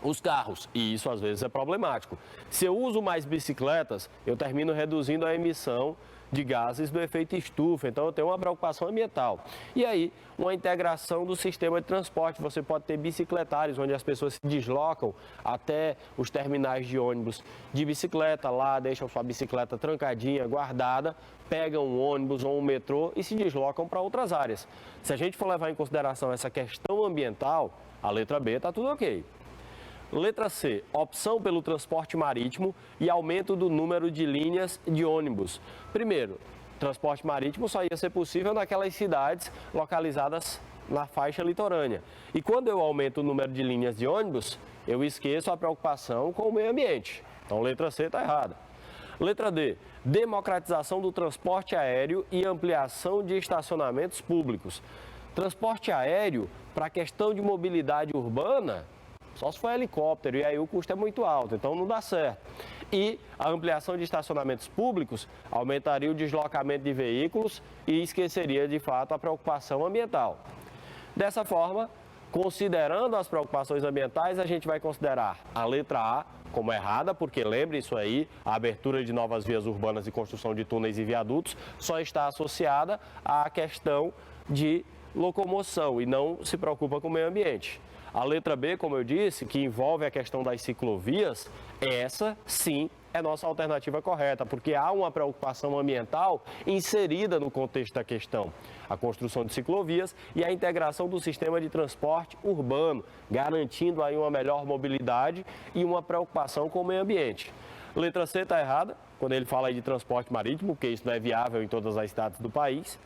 os carros, e isso às vezes é problemático. Se eu uso mais bicicletas, eu termino reduzindo a emissão de gases do efeito estufa, então eu tenho uma preocupação ambiental. E aí, uma integração do sistema de transporte, você pode ter bicicletários, onde as pessoas se deslocam até os terminais de ônibus de bicicleta, lá deixam sua bicicleta trancadinha, guardada, pegam um ônibus ou um metrô e se deslocam para outras áreas. Se a gente for levar em consideração essa questão ambiental, a letra B está tudo ok. Letra C, opção pelo transporte marítimo e aumento do número de linhas de ônibus. Primeiro, transporte marítimo só ia ser possível naquelas cidades localizadas na faixa litorânea. E quando eu aumento o número de linhas de ônibus, eu esqueço a preocupação com o meio ambiente. Então, letra C está errada. Letra D, democratização do transporte aéreo e ampliação de estacionamentos públicos. Transporte aéreo, para a questão de mobilidade urbana, só se for helicóptero, e aí o custo é muito alto, então não dá certo. E a ampliação de estacionamentos públicos aumentaria o deslocamento de veículos e esqueceria, de fato, a preocupação ambiental. Dessa forma, considerando as preocupações ambientais, a gente vai considerar a letra A como errada, porque lembre isso aí, a abertura de novas vias urbanas e construção de túneis e viadutos só está associada à questão de locomoção e não se preocupa com o meio ambiente. A letra B, como eu disse, que envolve a questão das ciclovias, essa sim é nossa alternativa correta, porque há uma preocupação ambiental inserida no contexto da questão. A construção de ciclovias e a integração do sistema de transporte urbano, garantindo aí uma melhor mobilidade e uma preocupação com o meio ambiente. Letra C está errada, quando ele fala aí de transporte marítimo, porque isso não é viável em todas as cidades do país.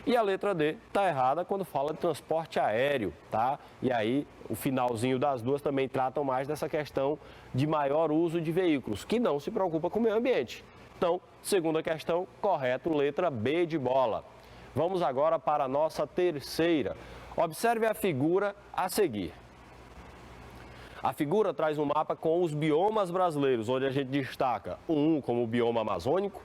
E a letra D está errada quando fala de transporte aéreo, tá? E aí, o finalzinho das duas também tratam mais dessa questão de maior uso de veículos, que não se preocupa com o meio ambiente. Então, segunda questão, correto, letra B de bola. Vamos agora para a nossa terceira. Observe a figura a seguir. A figura traz um mapa com os biomas brasileiros, onde a gente destaca o 1 como o bioma amazônico,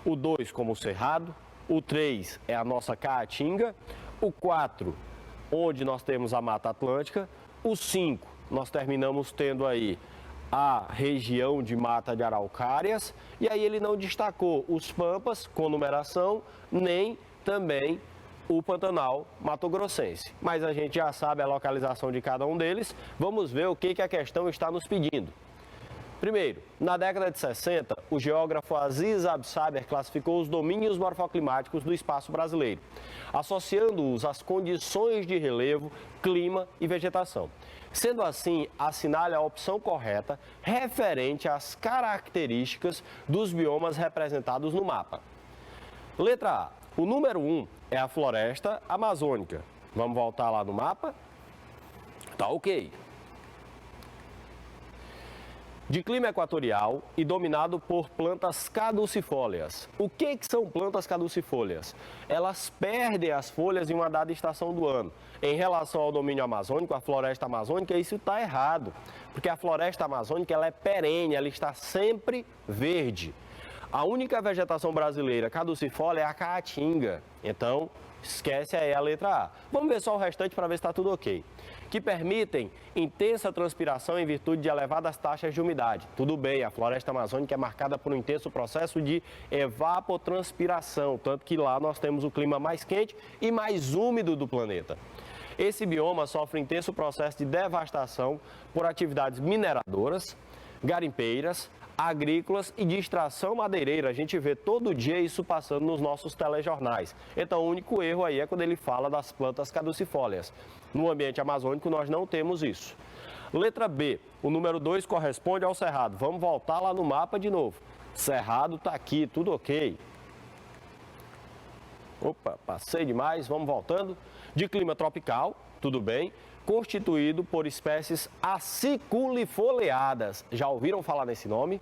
o 2 como o cerrado, o 3 é a nossa caatinga, o 4, onde nós temos a Mata Atlântica, o 5, nós terminamos tendo aí a região de mata de araucárias, e aí ele não destacou os pampas com numeração, nem também o Pantanal Mato-Grossense. Mas a gente já sabe a localização de cada um deles, vamos ver o que a questão está nos pedindo. Primeiro, na década de 60, o geógrafo Aziz Absaber classificou os domínios morfoclimáticos do espaço brasileiro, associando-os às condições de relevo, clima e vegetação. Sendo assim, assinale a opção correta referente às características dos biomas representados no mapa. Letra A. O número 1 é a floresta amazônica. Vamos voltar lá no mapa? Tá ok. De clima equatorial e dominado por plantas caducifólias. O que são plantas caducifólias? Elas perdem as folhas em uma dada estação do ano. Em relação ao domínio amazônico, a floresta amazônica, isso está errado, porque a floresta amazônica ela é perene, ela está sempre verde. A única vegetação brasileira caducifólia é a caatinga. Então, esquece aí a letra A. Vamos ver só o restante para ver se está tudo ok. Que permitem intensa transpiração em virtude de elevadas taxas de umidade. Tudo bem, a floresta amazônica é marcada por um intenso processo de evapotranspiração, tanto que lá nós temos o clima mais quente e mais úmido do planeta. Esse bioma sofre intenso processo de devastação por atividades mineradoras, garimpeiras, agrícolas e de extração madeireira. A gente vê todo dia isso passando nos nossos telejornais. Então, o único erro aí é quando ele fala das plantas caducifólias. No ambiente amazônico, nós não temos isso. Letra B, o número 2 corresponde ao cerrado. Vamos voltar lá no mapa de novo. Cerrado está aqui, tudo ok. Opa, passei demais, vamos voltando. De clima tropical, tudo bem. Constituído por espécies aciculifoliadas. Já ouviram falar nesse nome?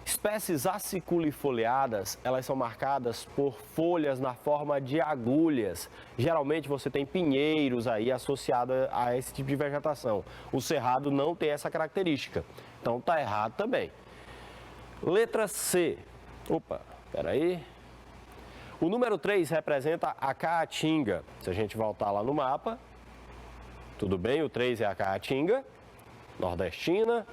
Espécies aciculifoliadas, elas são marcadas por folhas na forma de agulhas. Geralmente você tem pinheiros aí associados a esse tipo de vegetação. O cerrado não tem essa característica, então está errado também. Letra C. Opa, peraí. O número 3 representa a caatinga. Se a gente voltar lá no mapa, tudo bem, o 3 é a caatinga, nordestina,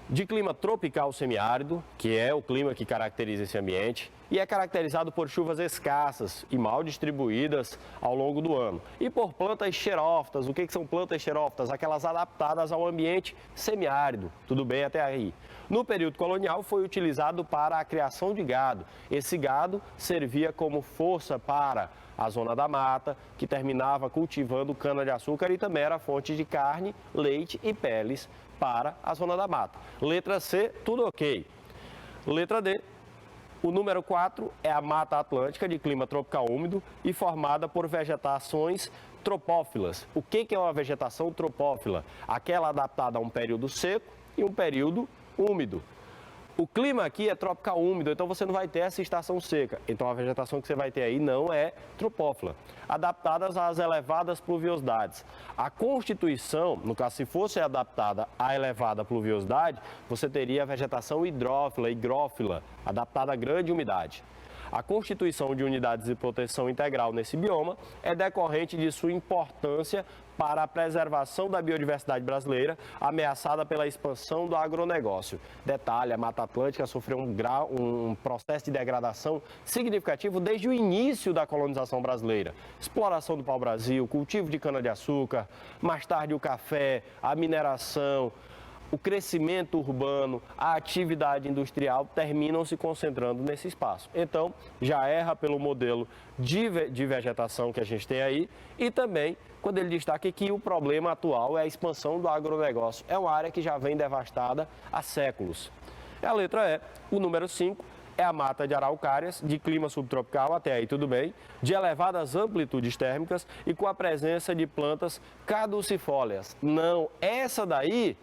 de clima tropical semiárido, que é o clima que caracteriza esse ambiente, e é caracterizado por chuvas escassas e mal distribuídas ao longo do ano. E por plantas xerófitas. O que são plantas xerófitas? Aquelas adaptadas ao ambiente semiárido. Tudo bem até aí. No período colonial foi utilizado para a criação de gado. Esse gado servia como força para a zona da mata, que terminava cultivando cana-de-açúcar e também era fonte de carne, leite e peles para a zona da mata. Letra C, tudo ok. Letra D, o número 4 é a Mata Atlântica, de clima tropical úmido e formada por vegetações tropófilas. O que é uma vegetação tropófila? Aquela adaptada a um período seco e um período úmido. O clima aqui é tropical úmido, então você não vai ter essa estação seca. Então a vegetação que você vai ter aí não é tropófila. Adaptadas às elevadas pluviosidades. A constituição, no caso, se fosse adaptada à elevada pluviosidade, você teria a vegetação hidrófila, higrófila, adaptada à grande umidade. A constituição de unidades de proteção integral nesse bioma é decorrente de sua importância para a preservação da biodiversidade brasileira, ameaçada pela expansão do agronegócio. Detalhe, a Mata Atlântica sofreu um processo de degradação significativo desde o início da colonização brasileira. Exploração do pau-brasil, cultivo de cana-de-açúcar, mais tarde o café, a mineração, o crescimento urbano, a atividade industrial terminam se concentrando nesse espaço. Então, já erra pelo modelo de vegetação que a gente tem aí e também quando ele destaca que o problema atual é a expansão do agronegócio. É uma área que já vem devastada há séculos. A letra E, o número 5, é a mata de araucárias, de clima subtropical, até aí tudo bem, de elevadas amplitudes térmicas e com a presença de plantas caducifólias. Não, essa daí...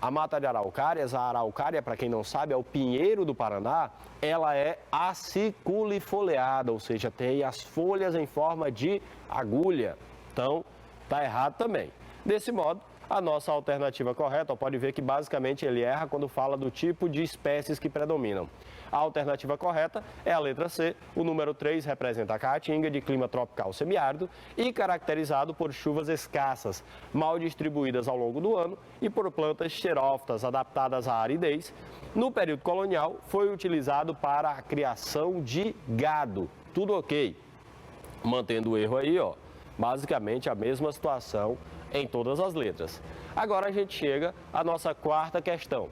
A mata de araucárias, a araucária, para quem não sabe, é o pinheiro do Paraná, ela é aciculifoliada, ou seja, tem as folhas em forma de agulha. Então, está errado também. Desse modo, a nossa alternativa correta, pode ver que basicamente ele erra quando fala do tipo de espécies que predominam. A alternativa correta é a letra C, o número 3 representa a caatinga, de clima tropical semiárido e caracterizado por chuvas escassas, mal distribuídas ao longo do ano e por plantas xerófitas adaptadas à aridez. No período colonial, foi utilizado para a criação de gado. Tudo ok. Mantendo o erro aí, ó, basicamente a mesma situação em todas as letras. Agora a gente chega à nossa quarta questão.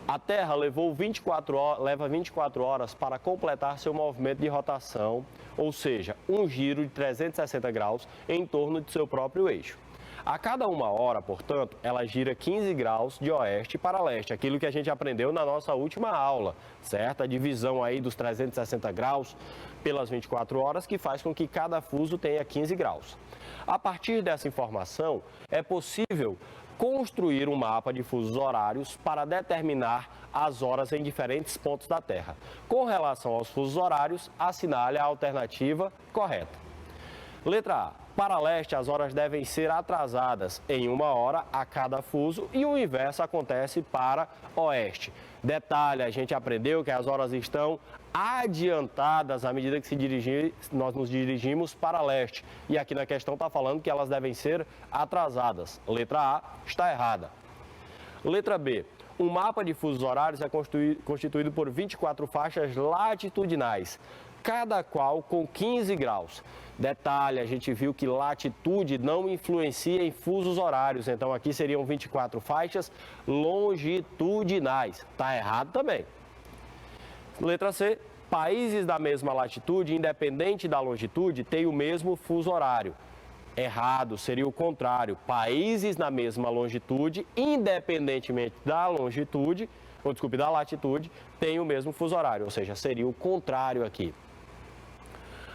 A Terra leva 24 horas para completar seu movimento de rotação, ou seja, um giro de 360 graus em torno de seu próprio eixo. A cada 1 hora, portanto, ela gira 15 graus de oeste para leste, aquilo que a gente aprendeu na nossa última aula, certo? A divisão aí dos 360 graus pelas 24 horas, que faz com que cada fuso tenha 15 graus. A partir dessa informação, é possível construir um mapa de fusos horários para determinar as horas em diferentes pontos da Terra. Com relação aos fusos horários, assinale a alternativa correta. Letra A. Para leste, as horas devem ser atrasadas em 1 hora a cada fuso e o inverso acontece para oeste. Detalhe, a gente aprendeu que as horas estão adiantadas à medida que nós nos dirigimos para leste. E aqui na questão está falando que elas devem ser atrasadas. Letra A está errada. Letra B. Um mapa de fusos horários é constituído por 24 faixas latitudinais, cada qual com 15 graus. Detalhe, a gente viu que latitude não influencia em fusos horários, então aqui seriam 24 faixas longitudinais. Está errado também. Letra C. Países da mesma latitude, independente da longitude, têm o mesmo fuso horário. Errado, seria o contrário. Países na mesma longitude, independentemente da longitude, da latitude, têm o mesmo fuso horário, ou seja, seria o contrário aqui.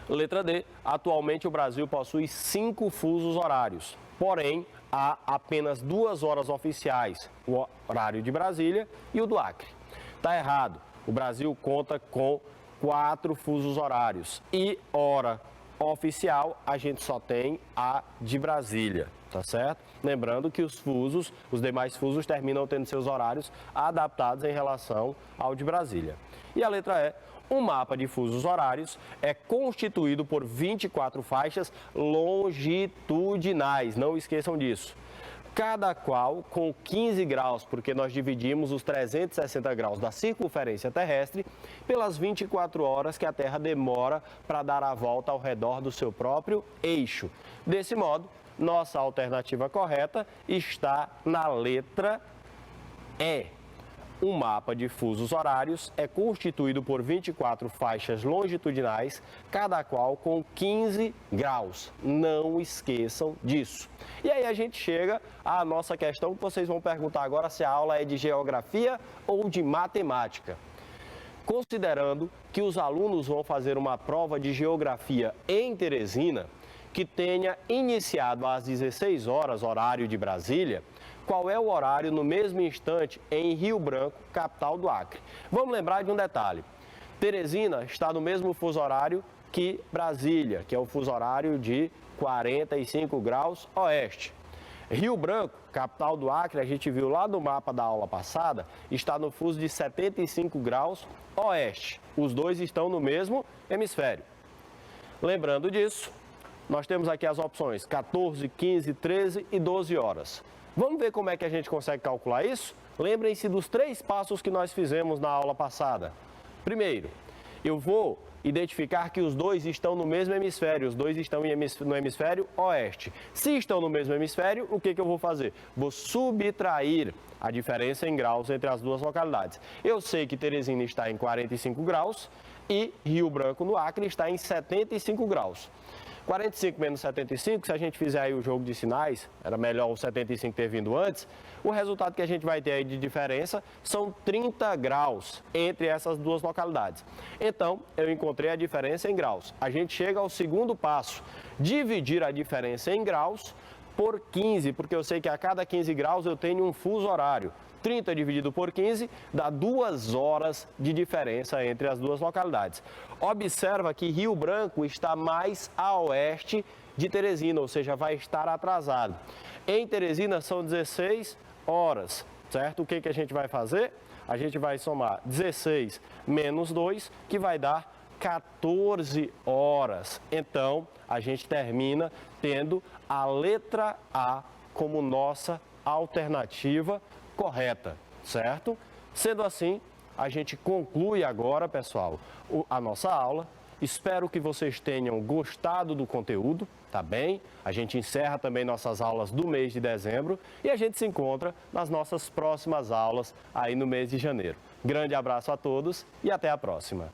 Letra D. Atualmente o Brasil possui 5 fusos horários, porém há apenas 2 horas oficiais, o horário de Brasília e o do Acre. Está errado. O Brasil conta com 4 fusos horários e hora oficial a gente só tem a de Brasília, tá certo? Lembrando que os demais fusos terminam tendo seus horários adaptados em relação ao de Brasília. E a letra E, um mapa de fusos horários é constituído por 24 faixas longitudinais, não esqueçam disso. Cada qual com 15 graus, porque nós dividimos os 360 graus da circunferência terrestre pelas 24 horas que a Terra demora para dar a volta ao redor do seu próprio eixo. Desse modo, nossa alternativa correta está na letra E. Um mapa de fusos horários é constituído por 24 faixas longitudinais, cada qual com 15 graus. Não esqueçam disso. E aí a gente chega à nossa questão que vocês vão perguntar agora se a aula é de geografia ou de matemática. Considerando que os alunos vão fazer uma prova de geografia em Teresina, que tenha iniciado às 16 horas, horário de Brasília, qual é o horário no mesmo instante em Rio Branco, capital do Acre? Vamos lembrar de um detalhe. Teresina está no mesmo fuso horário que Brasília, que é o fuso horário de 45 graus oeste. Rio Branco, capital do Acre, a gente viu lá no mapa da aula passada, está no fuso de 75 graus oeste. Os dois estão no mesmo hemisfério. Lembrando disso, nós temos aqui as opções 14, 15, 13 e 12 horas. Vamos ver como é que a gente consegue calcular isso? Lembrem-se dos 3 passos que nós fizemos na aula passada. Primeiro, eu vou identificar que os dois estão no mesmo hemisfério, os dois estão no hemisfério oeste. Se estão no mesmo hemisfério, o que eu vou fazer? Vou subtrair a diferença em graus entre as duas localidades. Eu sei que Teresina está em 45 graus e Rio Branco, no Acre, está em 75 graus. 45 menos 75, se a gente fizer aí o jogo de sinais, era melhor o 75 ter vindo antes, o resultado que a gente vai ter aí de diferença são 30 graus entre essas duas localidades. Então, eu encontrei a diferença em graus. A gente chega ao segundo passo, dividir a diferença em graus por 15, porque eu sei que a cada 15 graus eu tenho um fuso horário. 30 dividido por 15 dá 2 horas de diferença entre as duas localidades. Observa que Rio Branco está mais a oeste de Teresina, ou seja, vai estar atrasado. Em Teresina são 16 horas, certo? O que a gente vai fazer? A gente vai somar 16 menos 2, que vai dar 14 horas. Então, a gente termina tendo a letra A como nossa alternativa correta, certo? Sendo assim, a gente conclui agora, pessoal, a nossa aula. Espero que vocês tenham gostado do conteúdo, tá bem? A gente encerra também nossas aulas do mês de dezembro e a gente se encontra nas nossas próximas aulas aí no mês de janeiro. Grande abraço a todos e até a próxima.